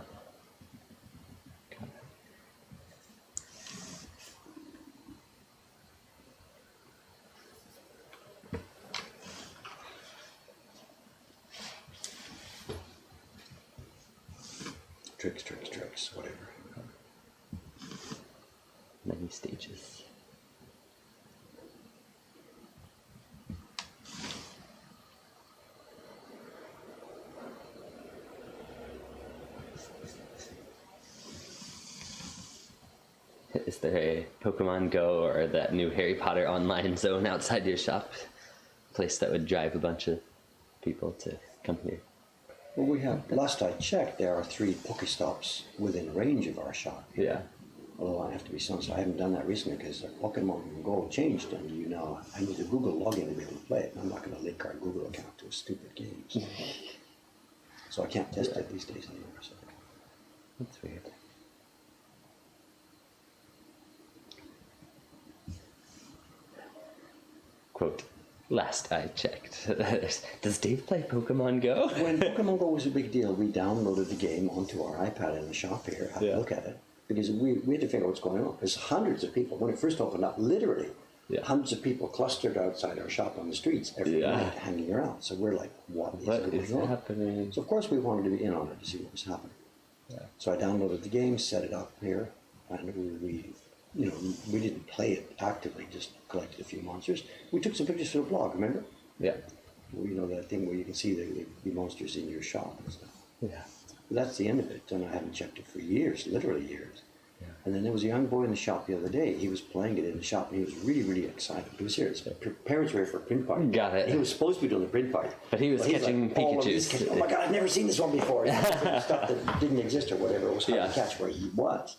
Tricks, whatever. Many stages. Is there a Pokemon Go or that new Harry Potter online zone outside your shop? Place that would drive a bunch of people to come here. Well, we have, last I checked, there are 3 Pokestops within range of our shop. Yeah. Although I have to be honest, I haven't done that recently because Pokemon Go changed, and I need a Google login to be able to play it. And I'm not going to link our Google account to a stupid game. So I can't test it these days anymore. So. That's weird. Quote, last I checked. Does Dave play Pokemon Go? When Pokemon Go was a big deal, we downloaded the game onto our iPad in the shop here, had a look at it, because we had to figure out what's going on. There's hundreds of people, when it first opened up, literally, hundreds of people clustered outside our shop on the streets every night, hanging around. So we're like, what is going on? Happening? So of course we wanted to be in on it to see what was happening. Yeah. So I downloaded the game, set it up here, and we didn't play it actively, just collected a few monsters. We took some pictures for the blog, remember? Yeah. That thing where you can see the monsters in your shop and stuff. Yeah. But that's the end of it, and I haven't checked it for years, literally years. And then there was a young boy in the shop the other day. He was playing it in the shop, and he was really, really excited. He was here. His parents were here for a print party. Got it. He was supposed to be doing the print party. But he was catching Pikachus. Oh my God, I've never seen this one before. Stuff that didn't exist or whatever. It was hard Yeah. to catch where he was.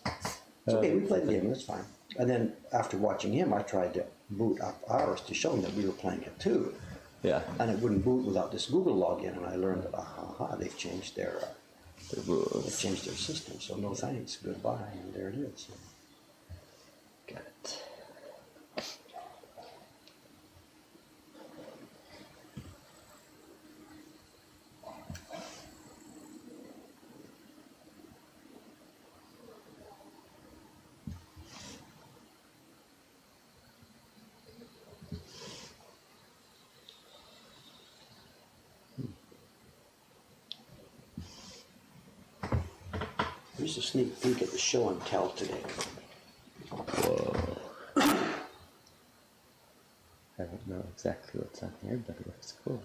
It's okay, we played the game, that's fine. And then after watching him, I tried to boot up ours to show him that we were playing it too. Yeah. And it wouldn't boot without this Google login, and I learned that, they've changed their The rules. they've changed their system, so no thanks, goodbye, and there it is. Got it. Here's a sneak peek at the show and tell today. Whoa. I don't know exactly what's on here, but it looks cool.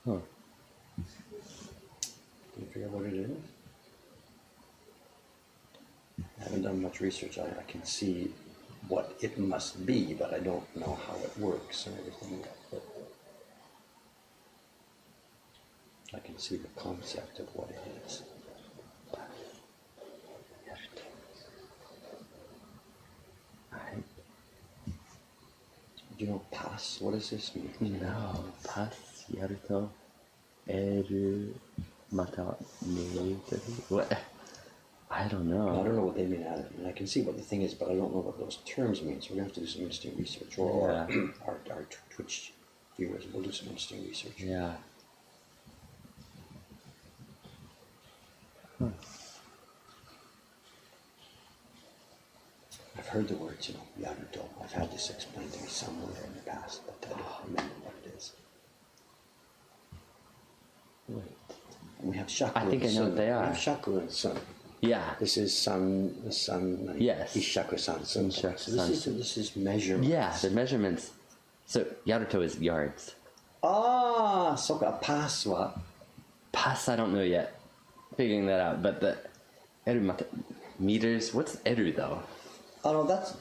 Huh. Can you figure out what it is? I haven't done much research on it. I can see what it must be, but I don't know how it works and everything. But I can see the concept of what it is. Do you know pass? What does this mean? No, pass, yaruto, eru, mata, meitaru. What? I don't know. I don't know what they mean either. I mean, I can see what the thing is, but I don't know what those terms mean. So we're going to have to do some interesting research. Or Yeah. our Twitch viewers will do some interesting research. Yeah. Huh. I've heard the words, Yaruto. I've had this explained to me somewhere in the past, but I don't remember what it is. Wait. And we have Shaku I think and I know Sun. what they are. We have Shaku and Sun. Yeah. This is Sun, the Sun. Yes. Ishaku-san. Sun. So Ishaku-san. this is measurements. Yeah, the measurements. So, yaruto is yards. Ah, so a pass wa. Pass, I don't know yet. Figuring that out, but the eru mata, meters. What's eru though? Oh no, that's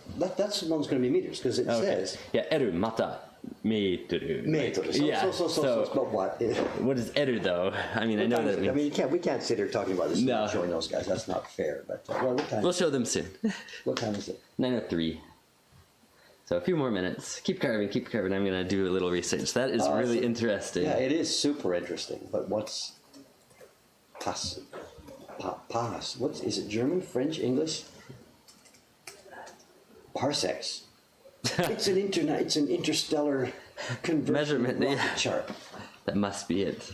the one's going to be meters because it says Yeah, eru mata meteru. meters. So, Yeah. so, but what? What is eru though? I mean, I know that. I mean, we can't sit here talking about this No. and showing those guys. That's not fair. But what time? We'll show them soon. What time is it? 9:03. So a few more minutes. Keep carving, keep carving. I'm gonna do a little research. That is really interesting. Yeah, it is super interesting. But what's pass? Pass. What is it? German, French, English? Parsecs. It's an interstellar conversion Measurement, rocket yeah. chart. That must be it.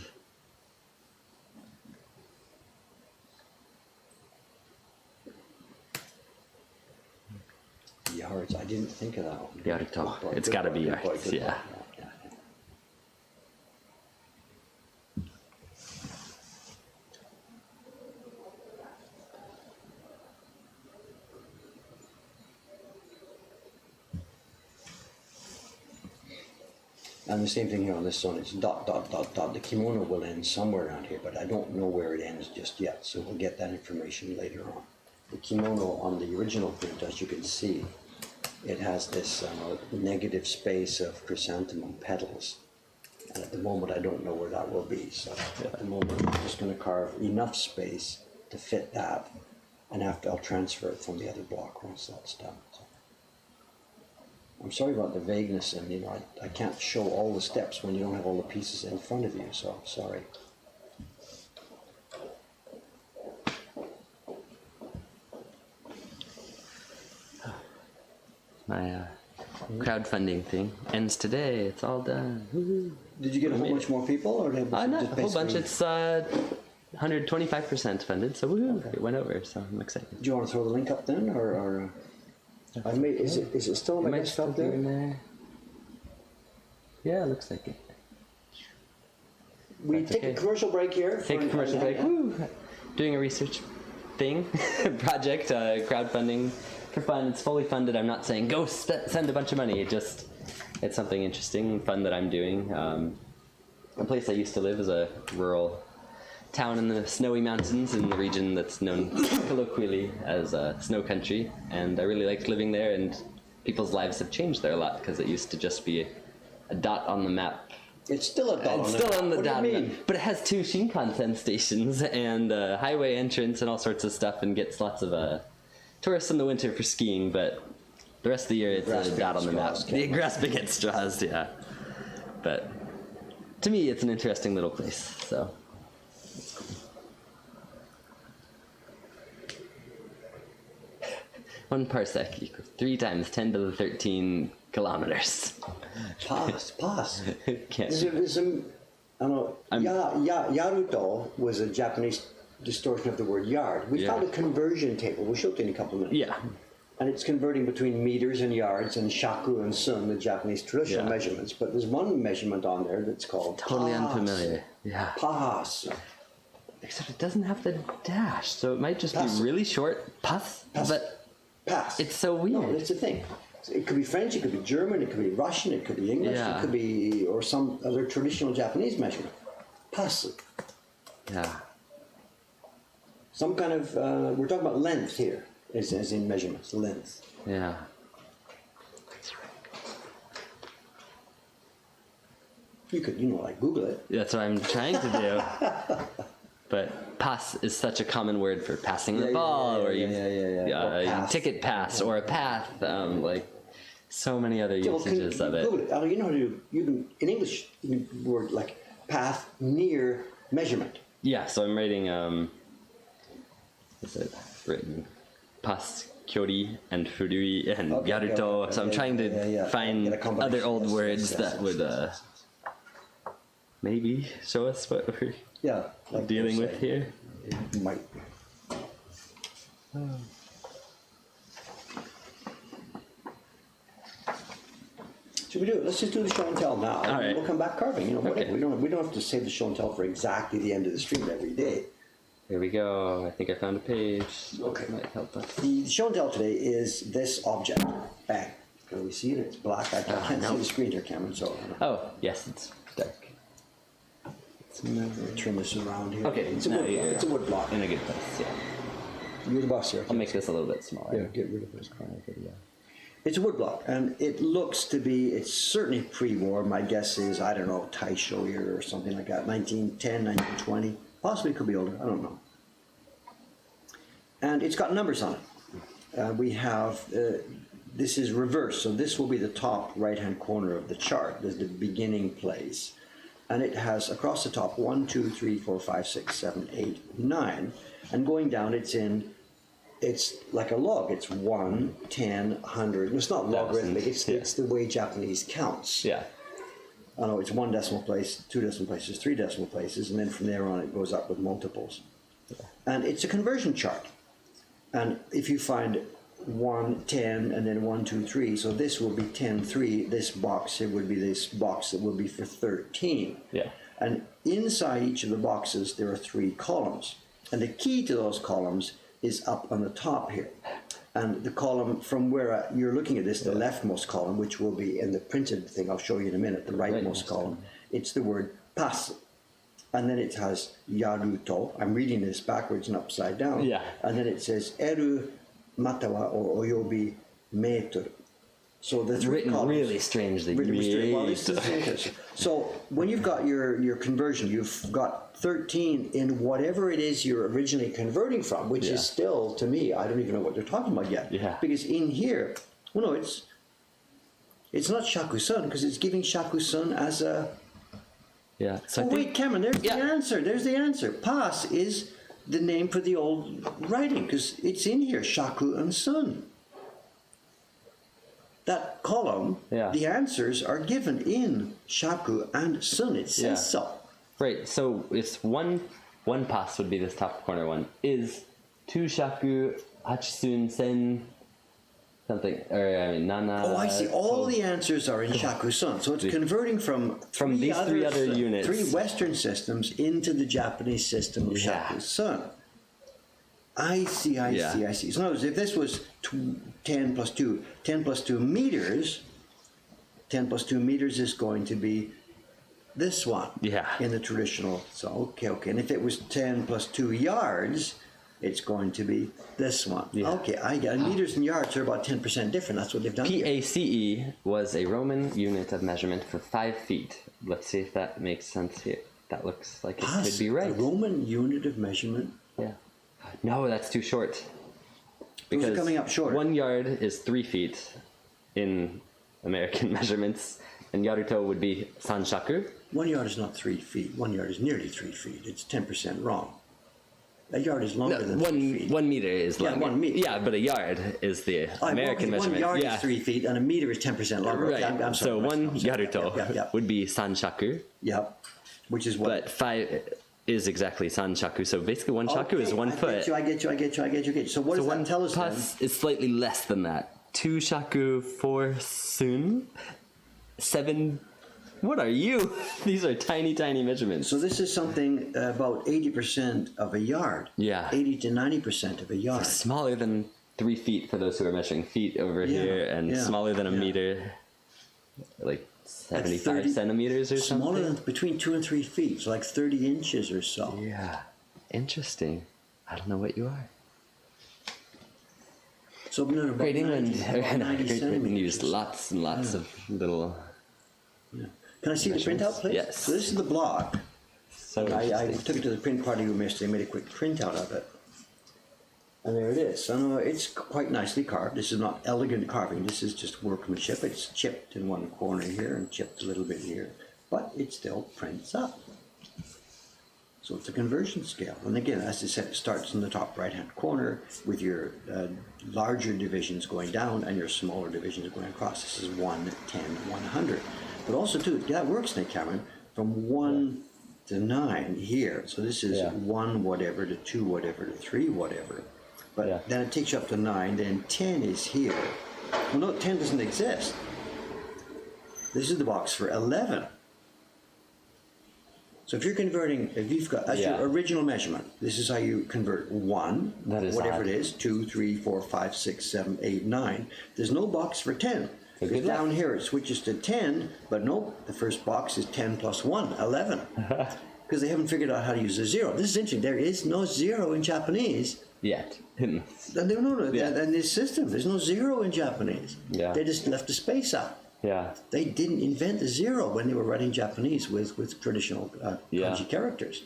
Yards. I didn't think of that one. Yaruto. Good boy, It's good gotta boy, be good boy, yards, good boy. yeah. Yeah. And the same thing here on this one, it's dot, dot, dot, dot. The kimono will end somewhere around here, but I don't know where it ends just yet, so we'll get that information later on. The kimono on the original print, as you can see, it has this negative space of chrysanthemum petals. And at the moment, I don't know where that will be, so at the moment, I'm just going to carve enough space to fit that, and I'll transfer it from the other block once that's done. So. I'm sorry about the vagueness, and I can't show all the steps when you don't have all the pieces in front of you, so I'm sorry. My crowdfunding thing ends today. It's all done. Woo-hoo. Did you get a whole bunch more people, or did Not just a whole bunch. basically- It's 125% funded, so woohoo! It went over, so I'm excited. Do you want to throw the link up then, or I made? Is it still on my Might desktop still be in there? there. Yeah, it looks like it. We That's take okay. a commercial break here. Take a commercial break. Woo! Doing a research thing, project, crowdfunding for fun. It's fully funded. I'm not saying go send a bunch of money. It's something interesting, fun that I'm doing. a place I used to live is a rural town in the snowy mountains in the region that's known colloquially as snow country, and I really liked living there, and people's lives have changed there a lot because it used to just be a dot on the map. It's still a dot. It's still on the What do you dot, mean? but it has 2 Shinkansen stations and a highway entrance and all sorts of stuff, and gets lots of tourists in the winter for skiing, but the rest of the year it's a dot on the map. The grasping at straws, yeah. But to me, it's an interesting little place, so. 1 parsec equals 3 times 10 to the 13 kilometers. Pass. Can't. There's a, I don't know, yaruto was a Japanese distortion of the word yard. We found a conversion table. We'll show it in a couple of minutes. Yeah. And it's converting between meters and yards and shaku and sun, the Japanese traditional measurements. But there's one measurement on there that's called Totally pas. unfamiliar. Yeah. Pas. Except it doesn't have the dash, so it might just Pass. be really short. Pass. But Pass. it's so weird. No, it's a thing. It could be French, it could be German, it could be Russian, it could be English, Yeah. it could be, or some other traditional Japanese measurement. Pass. Yeah. Some kind of, we're talking about length here, as in measurements, length. Yeah. You could, like Google it. That's what I'm trying to do. But pass is such a common word for passing the ball, or you Or ticket pass, or a path, like so many other usages of it. Google it. You know how to do, you can, in English, you can word like path near measurement. Yeah, so I'm writing, what's it written? Pass, kyori, and furui, and yaruto. So I'm trying to find Get a combination. other old words Yes. that would maybe show us what we're Like dealing they're with saying. here. It might. Should we do it? Let's just do the show and tell now. All right. We'll come back carving. Whatever. Okay. We don't have to save the show and tell for exactly the end of the stream every day. Here we go. I think I found a page. Okay. Might help us. The show and tell today is this object. Bang. Can we see it? It's black. I can't no. see the screen here, Cameron. So Oh, yes, it's dark. It's turn this around here. Okay, It's a now wood block. you're It's a wood block. in a good place. Yeah. You're the boss here. I'll make this a little bit smaller. Yeah, get rid of this corner video. It's a wood block, and it looks to be, it's certainly pre-war. My guess is, I don't know, Taisho era or something like that, 1910, 1920. Possibly it could be older, I don't know. And it's got numbers on it. We have, this is reversed, so this will be the top right-hand corner of the chart. There's the beginning place. And it has, across the top, 1, 2, 3, 4, 5, 6, 7, 8, 9. And going down, it's like a log. It's 1, 10, 100. It's not logarithmic. It's the way Japanese counts. Yeah. I know it's 1 decimal place, 2 decimal places, 3 decimal places, and then from there on it goes up with multiples. And it's a conversion chart. And if you find 1, 10, and then 1, 2, 3, so this will be 10, 3. This box here would be this box that will be for 13. Yeah. And inside each of the boxes, there are 3 columns. And the key to those columns is up on the top here. And the column from where you're looking at this, the leftmost column, which will be in the printed thing, I'll show you in a minute, the rightmost column, it's the word pas. And then it has yaruto. I'm reading this backwards and upside down. Yeah. And then it says eru matawa or oyobi meter. So the It's 3 written columns. really strangely. Well, this is interesting. So when you've got your conversion, you've got 13 in whatever it is you're originally converting from, which is still, to me, I don't even know what they're talking about yet. Yeah. Because in here, well, no, it's not shakusun, because it's giving shakusun as a... Yeah. So Oh, I think, wait, Cameron, there's the answer. There's the answer. Pas is the name for the old writing, because it's in here, shaku and sun. That column, the answers are given in shaku and sun. It says so. right. So it's one pass would be this top corner one. Is 2 shaku hachisun sen something, or I mean nana. Oh, I see. All the answers are in shaku-sun. So it's converting from these 3 other units. 3 Western systems into the Japanese system of shaku-sun. I see. So in other words, if this was 10 plus 2 meters, 10 plus 2 meters is going to be this one. Yeah. In the traditional. So, okay. And if it was 10 plus 2 yards, it's going to be this one. Yeah. Okay, I get it. Meters and yards are about 10% different. That's what they've done. PACE was a Roman unit of measurement for 5 feet. Let's see if that makes sense here. That looks like it could be right. A Roman unit of measurement? Yeah. No, that's too short. Those are coming up short. 1 yard is 3 feet in American measurements, and yaruto would be sanshaku. 1 yard is not 3 feet. 1 yard is nearly 3 feet. It's 10% wrong. A yard is longer than 3 feet. 1 meter is longer. 1 meter. Yeah, but a yard is the American measurement. 1 yard yeah. is 3 feet, and a meter is 10% longer. Right. Okay, I'm sorry. So 1 yaruto Yeah. would be sanshaku. Yep. Which is what? But 5 is exactly sanshaku. So basically 1 shaku is 1 foot. I get you. So what does that tell us then? Plus is slightly less than that. 2 shaku, 4 sun, 7. What are you? These are tiny, tiny measurements. So this is something about 80% of a yard. Yeah. 80 to 90% of a yard. Smaller than 3 feet for those who are measuring feet over here, and smaller than a meter, like 75 centimeters or something. Smaller than between 2 and 3 feet, so like 30 inches or so. Yeah, interesting. I don't know what you are. So about Great 90 England centimeters. used lots and lots of little. Yeah. Can I see the printout, please? Yes. So this is the block. So I took it to the print party room yesterday, made a quick printout of it. And there it is. So it's quite nicely carved. This is not elegant carving. This is just workmanship. It's chipped in one corner here and chipped a little bit here. But it still prints up. So it's a conversion scale. And again, as I said, it starts in the top right-hand corner with your larger divisions going down and your smaller divisions going across. This is 1, 10, 100. But also, too, that works, Nick Cameron, from 1 to 9 here. So this is 1 whatever to 2 whatever to 3 whatever. But then it takes you up to 9, then 10 is here. Well, no, 10 doesn't exist. This is the box for 11. So if you're converting, if you've got, that's your original measurement, this is how you convert 1, whatever it is, 2, 3, 4, 5, 6, 7, 8, 9. There's no box for 10. Because down here it switches to 10, but nope, the first box is 10 plus 1, 11. Because they haven't figured out how to use a 0. This is interesting. There is no 0 in Japanese. Yet. No, in this system, there's no 0 in Japanese. Yeah. They just left a space out. Yeah. They didn't invent the 0 when they were writing Japanese with traditional kanji characters.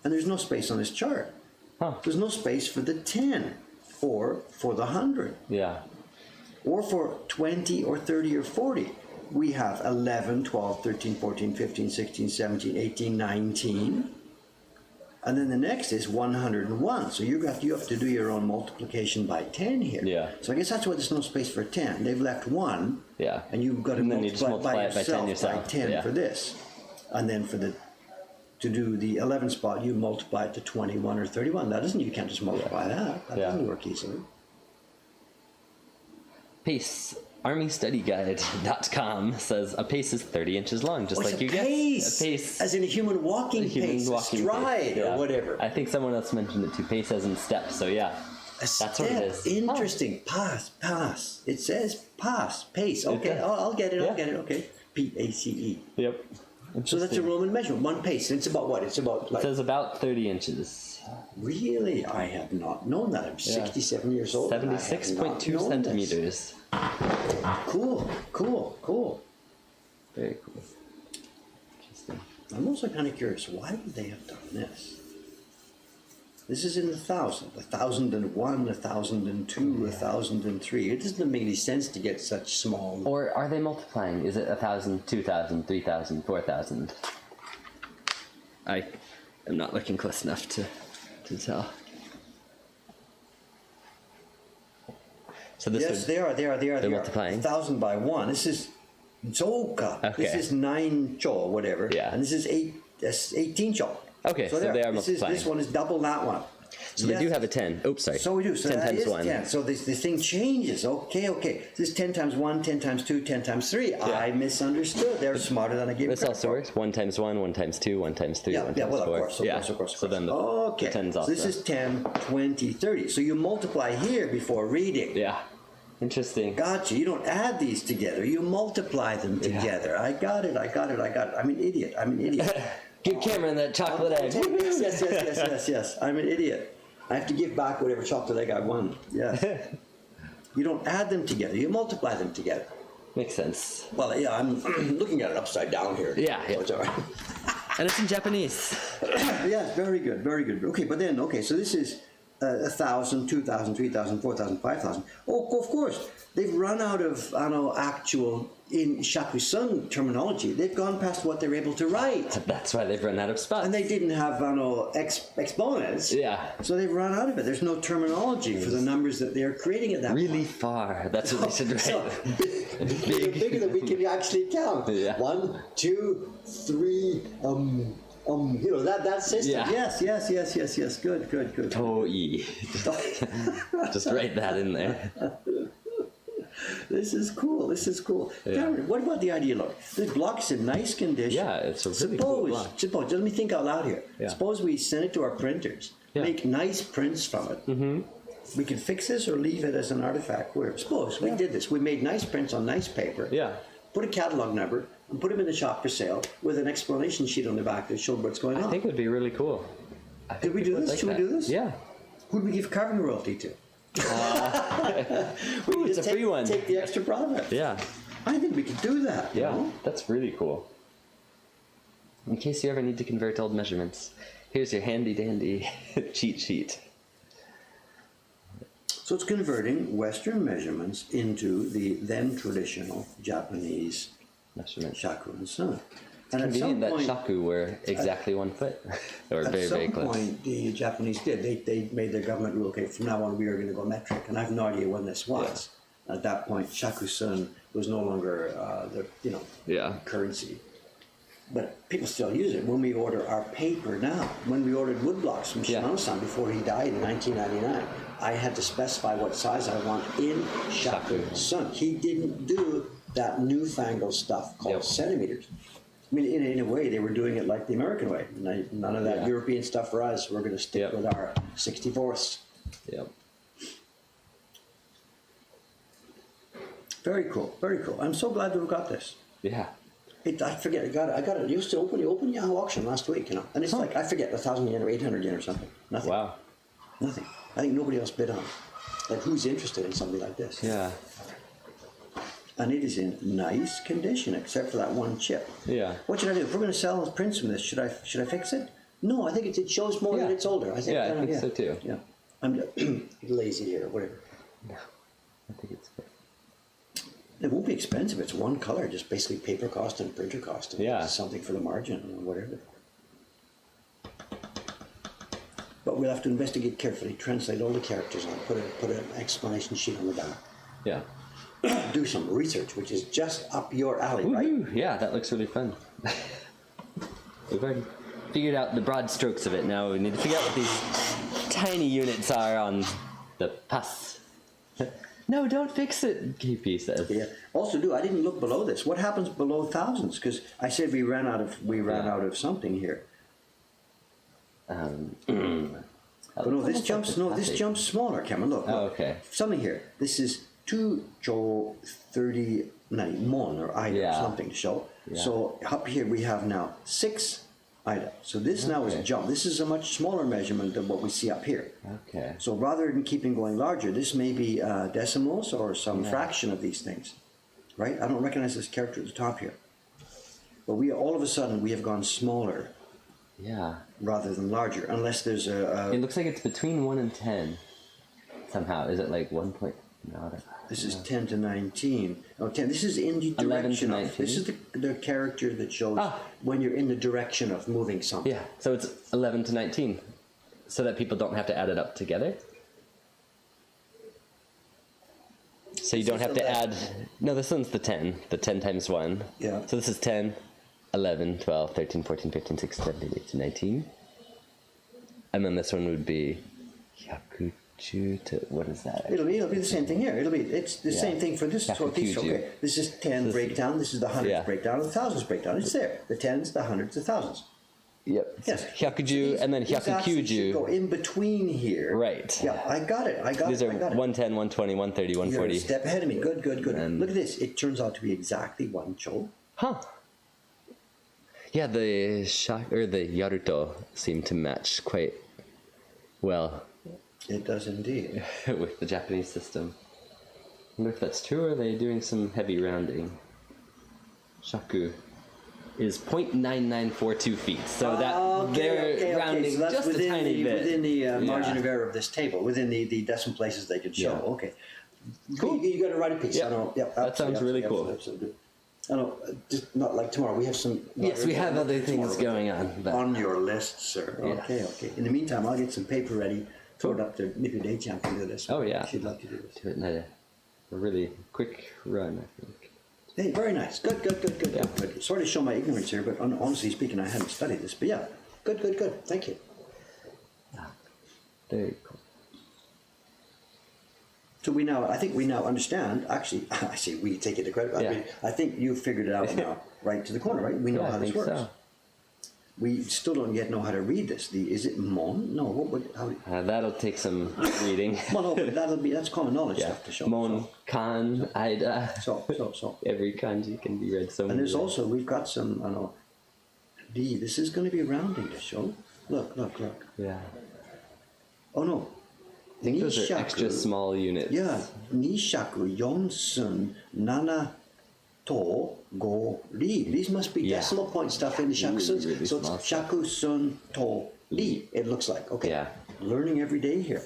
And there's no space on this chart. Huh. There's no space for the 10 or for the 100. Yeah. Or for 20 or 30 or 40. We have 11, 12, 13, 14, 15, 16, 17, 18, 19. And then the next is 101. So you have to do your own multiplication by 10 here. Yeah. So I guess that's why there's no space for 10. They've left 1. Yeah. And you've got to multiply it by 10 for this. And then to do the 11 spot, you multiply it to 21 or 31. You can't just multiply that. That doesn't work easily. Pace. ArmyStudyGuide.com says a pace is 30 inches long, just like you get. A pace. As in a human walking pace, a stride or whatever. I think someone else mentioned it too. Pace as in steps, so yeah. That's what it is. Interesting. Pass. It says pace. Okay, I'll get it, okay. P-A-C-E. Yep. So that's a Roman measurement, 1 pace. It's about what? It says about 30 inches. Really? I have not known that. I'm 67 years old. 76.2 centimeters. Cool. Very cool. Interesting. I'm also kind of curious, why would they have done this? This is in the 1,000. 1,001, 1,002, 1,003. It doesn't make any sense to get such small. Or are they multiplying? Is it 1,000, 2,000, 3,000, 4,000? I am not looking close enough to tell. So this they are. They're multiplying. 1,000 by 1. This is Zoka. Okay. This is 9 cho, whatever. Yeah. And this is 18 cho. Okay, so they are multiplying. This one is double that one. So they do have a 10. Oops, sorry. So we do. So 10 that times is 1. 10. So this thing changes. Okay. This is 10 times 1, 10 times 2, 10 times 3. Yeah. I misunderstood. They're smarter than I gave This also works. 1 times 1, 1 times 2, 1 times 3, 1 times 4. Of course. So then the 10's so also. this is 10, 20, 30. So you multiply here before reading. Yeah. Interesting. Gotcha. You don't add these together. You multiply them together. I got it. I'm an idiot. Give Cameron that chocolate egg. Yes. I'm an idiot. I have to give back whatever chocolate egg I won. Yes. You don't add them together. You multiply them together. Makes sense. Well, yeah, I'm looking at it upside down here. Yeah. So it's all right. And it's in Japanese. Yes, very good. Okay, but then, so this is 1,000, 2,000, 3,000, 4,000, 5,000. Oh, of course, they've run out of actual in Shakusun terminology. They've gone past what they're able to write. That's why they've run out of spots. And they didn't have exponents. Yeah. So they've run out of it. There's no terminology for the numbers that they're creating at that point. Really far. That's what they should write. So, bigger than we can actually count. Yeah. 1, 2, 3, that system. Yeah. Yes. Good. Toi. Just write that in there. This is cool. Yeah. Cameron, what about the idea? Look, this block's in nice condition. Yeah, it's a really cool block. Suppose, let me think out loud here. Yeah. Suppose we send it to our printers, make nice prints from it. Mm-hmm. We can fix this or leave it as an artifact. Suppose we did this. We made nice prints on nice paper. Yeah. Put a catalog number and put them in the shop for sale with an explanation sheet on the back that showed what's going on. I think it would be really cool. Did we do this? Should we do this? Yeah. Who'd we give carving royalty to? Ooh, it's a free one. Take the extra profit. Yeah. I think we could do that. Yeah, No? that's really cool. In case you ever need to convert old measurements, here's your handy dandy cheat sheet. So it's converting Western measurements into the then traditional Japanese Measurement. shaku and sun. And Convenient that shaku were exactly 1 foot, or very, very At some close. point, the Japanese did. They made their government rule, okay, from now on we are going to go metric. And I have no idea when this was. At that point, shaku-sun was no longer Yeah. currency. But people still use it. When we order our paper now, when we ordered woodblocks from Shimano-san before he died in 1999, I had to specify what size I want in shaku-sun. He didn't do that newfangled stuff called centimeters. I mean, in a way, they were doing it like the American way. None of that European stuff for us. We're going to stick with our 64ths. Yep. Very cool. I'm so glad that we got this. Yeah. I forget. I got it. Used to open Yahoo auction last week, and it's like I forget 1,000 yen or 800 yen or something. Nothing. Wow. Nothing. I think nobody else bid on it. Like, who's interested in something like this? Yeah. And it is in nice condition, except for that one chip. Yeah. What should I do? If we're going to sell prints from this, should I fix it? No, I think it shows more that it's older. I think. Yeah, I think so too. Yeah. I'm lazy here, or whatever. No, I think it's good. It won't be expensive. It's one color, just basically paper cost and printer cost. And something for the margin or whatever. But we'll have to investigate carefully, translate all the characters on, put an explanation sheet on the back. Yeah. Do some research, which is just up your alley, right? Yeah, that looks really fun. We've already figured out the broad strokes of it. Now we need to figure out what these tiny units are on the pass. No, don't fix it, KP says. Yeah. Also, I didn't look below this. What happens below thousands? Because I said we ran out of something here. But no, this jumps smaller, Cameron. Look. Oh, okay. Something here. This is 239 mon or item or something to show. Yeah. So up here we have now 6 items. So this now is a jump. This is a much smaller measurement than what we see up here. Okay. So rather than keeping going larger, this may be decimals or some fraction of these things, right? I don't recognize this character at the top here. But all of a sudden we have gone smaller. Yeah. Rather than larger, unless there's a. It looks like it's between 1 and 10. Somehow, is it like 1 point? No, this is 10 to 19. Oh, 10. This is in the 11 to direction 19. of. This is the character that shows when you're in the direction of moving something. Yeah, so it's 11 to 19, so that people don't have to add it up together. So you don't have to add. No, this one's the 10 times 1. Yeah. So this is 10, 11, 12, 13, 14, 15, 16, 17, 18, 19. And then this one would be Hyakuchu to, what is that? It'll be the same thing here. It's the same thing for this. So okay, this is 10 breakdown. This is the hundreds breakdown and the thousands breakdown. It's there. The tens, the hundreds, the thousands. Yep. Yes. Hyakuju and then These axes should go hyakukyuju. in between here. Right. Yeah, I got it. These are I got it. 110, 120, 130, You're a 140. step ahead of me. Good. And- Look at this. It turns out to be exactly one cho. Huh. Yeah, the the Yaruto seem to match quite well It does indeed. with the Japanese system. I wonder if that's true, or are they doing some heavy rounding? Shaku is 0.9942 feet, so that they're rounding So that's just a tiny bit. within the margin of error of this table, within the decimal places they could show. Yeah. Okay. Cool. You got to write a piece. Yeah. I know. Yeah, That sounds really cool. Absolutely. I know. Just not like tomorrow. We have some. Yes, we have other things tomorrow. going on. But On your list, sir. Yeah. Okay. In the meantime, I'll get some paper ready. Throw it up to Nippy Day Champ and do this. Oh, yeah. She'd love to do this. do it in a really quick run, I think. Hey, very nice. Good. Sorry to show my ignorance here, but honestly speaking, I hadn't studied this. But yeah, good. Thank you. Very cool. So I think we now understand. Actually, I see. We take it to credit. Yeah. I think you figured it out now, right to the corner, right? We know Yeah, how I this think works. so. We still don't yet know how to read this. Is it mon? No. What would? How? That'll take some reading. Well, no, that's common knowledge Yeah. stuff to show. Mon, kan, ida. So. Every kanji can be read so many And there's ways. also we've got some. I know. D. This is going to be rounding to show. Look. Yeah. Oh no. I think those are Nishaku. extra small units. Yeah, nishaku, yonsun, nana, to, go, ri. These must be Yeah. decimal point stuff in the shakusuns. Really So small it's shaku, sun, to, ri. It looks like. Okay. Yeah. Learning every day here.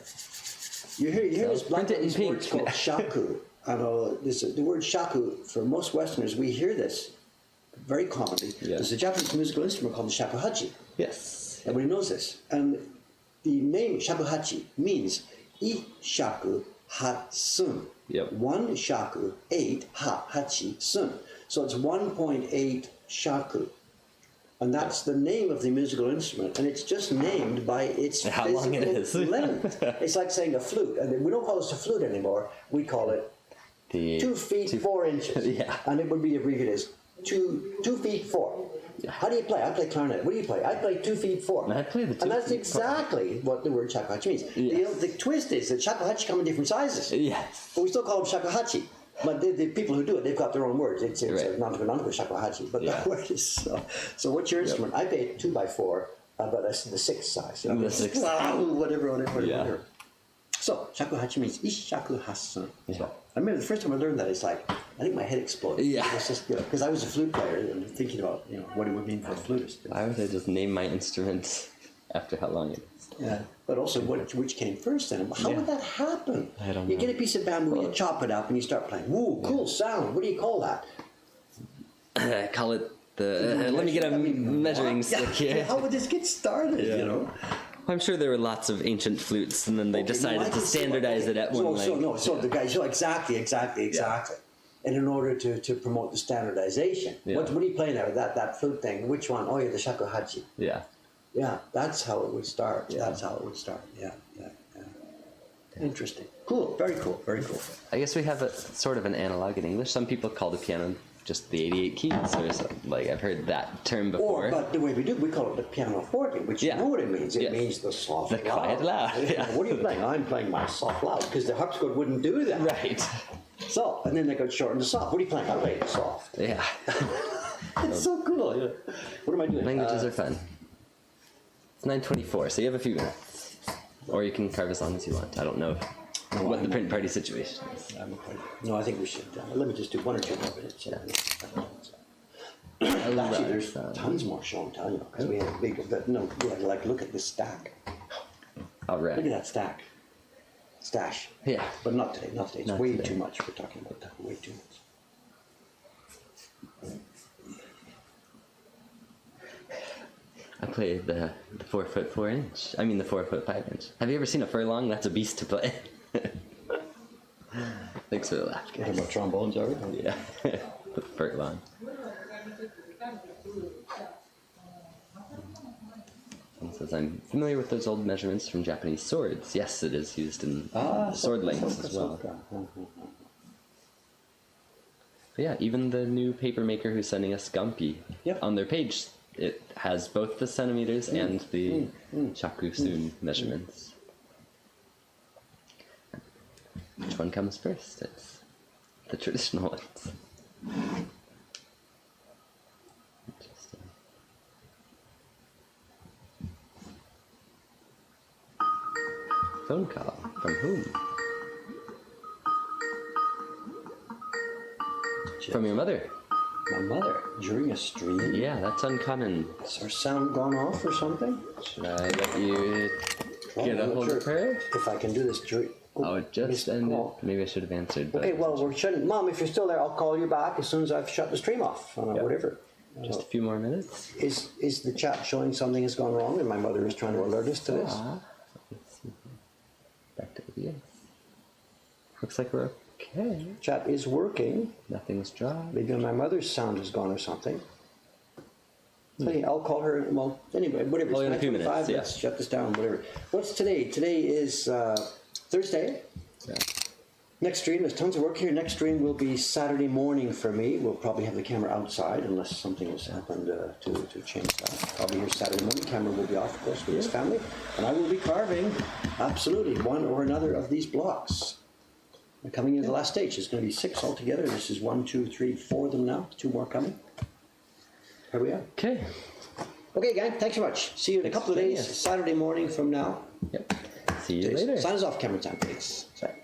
You hear this black print it in these words pink. called shaku. I know the word shaku, for most Westerners, we hear this very commonly. Yeah. There's a Japanese musical instrument called the shakuhachi. Yes. Everybody knows this. And the name shakuhachi means shaku ha sun. Yep. 1 shaku, 8 ha hachi sun. So it's 1.8 shaku. And that's the name of the musical instrument, and it's just named by its How physical long it is. length. It's like saying a flute, and we don't call this a flute anymore. We call it The 2 feet 4 inches. Yeah. And it would be abbreviated as 2 feet 4. Yeah. How do you play? I play clarinet. What do you play? I play 2 feet 4. I play the 2 And that's feet 4. exactly what the word shakuhachi means. Yes. The twist is that shakuhachi come in different sizes. Yes. But we still call them shakuhachi. But the people who do it, they've got their own words. It's Right. not shakuhachi. But Yeah. the word is so what's your instrument? I play 2x4, but that's the 6th size. The 6th. Whatever. So shakuhachi means ishakuhasun. So I remember the first time I learned that, it's like I think my head exploded. Yeah. It's just because I was a flute player and thinking about what it would mean for a flutist. Why would I just name my instruments after how long it is? Yeah, but also which came first then? How Yeah. would that happen? I don't You know. get a piece of bamboo, you chop it up, and you start playing. Woo, cool sound. What do you call that? I call it the. Let me get a measuring stick here. How would this get started? Yeah. I'm sure there were lots of ancient flutes, and then they decided to standardize it at one length. So the guy, exactly. And in order to promote the standardization, Yeah. what are you playing there? That flute thing? Which one? Oh, yeah, the shakuhachi. Yeah. Yeah, that's how it would start. That's how it would start. Yeah. Interesting. Cool. Very cool. I guess we have a sort of an analog in English. Some people call the piano just the 88 keys, or something. Like I've heard that term before. But the way we do, we call it the pianoforte, which you Yeah. know what it means. It Yeah. means the soft, The quiet loud, yeah. What are you playing? I'm playing my soft loud because the harpsichord wouldn't do that. Right. So, and then they go short and the soft. What are you playing? I play the soft. Yeah. It's so cool. Yeah. What am I doing? Languages are fun. It's 9:24, so you have a few minutes, or you can carve as long as you want. I don't know what the print party situation is. No, I think we should. Let me just do 1 or 2 more minutes. I love Actually, there's that. tons more show and tell you because we have big. But no, we had like look at this stack. All Look at right. that stash. Yeah. But not today. It's Not way today. too much. We're talking about that. Way too much. I play the 4 foot 4 inch. I mean the 4 foot 5 inch. Have you ever seen a furlong? That's a beast to play. Thanks for the laugh, Talking guys. about trombones, are we? Yeah. The furlong. Someone says I'm familiar with those old measurements from Japanese swords. Yes, it is used in sword lengths as well. But yeah, even the new paper maker who's sending us Gumpy, Yep. on their page, it has both the centimeters and the shakusun measurements. Which one comes first? It's the traditional ones. Interesting. Phone call. From whom? From your mother. My mother, during a stream. Yeah, that's uncommon. Has her sound gone off or something? Should I let you get a hold of her? If I can do this during... Oh, it just ended. Maybe I should have answered. But Okay, well, we're shutting... Mom, if you're still there, I'll call you back as soon as I've shut the stream off. Whatever. Just a few more minutes. Is the chat showing something has gone wrong and my mother is trying to alert us to this? Let's see. Back to OBS. Looks like we're okay. Chat is working. Nothing's dropped. Maybe my mother's sound has gone or something. So yeah, I'll call her. Well, anyway, whatever. Well, in a few minutes, yeah. Let's shut this down, whatever. What's today? Today is Thursday. Yeah. Next stream, there's tons of work here. Next stream will be Saturday morning for me. We'll probably have the camera outside unless something has happened to change that. Probably here Saturday morning. Camera will be off, of course, with his family. And I will be carving, absolutely, one or another of these blocks. We're coming into the last stage. There's going to be 6 altogether. This is 1, 2, 3, 4 of them now. 2 more coming. Here we are. Okay. Okay, gang. Thanks so much. See you in a couple of days. Saturday morning from now. Yep. See you later. Sign us off, camera time, please. Sorry.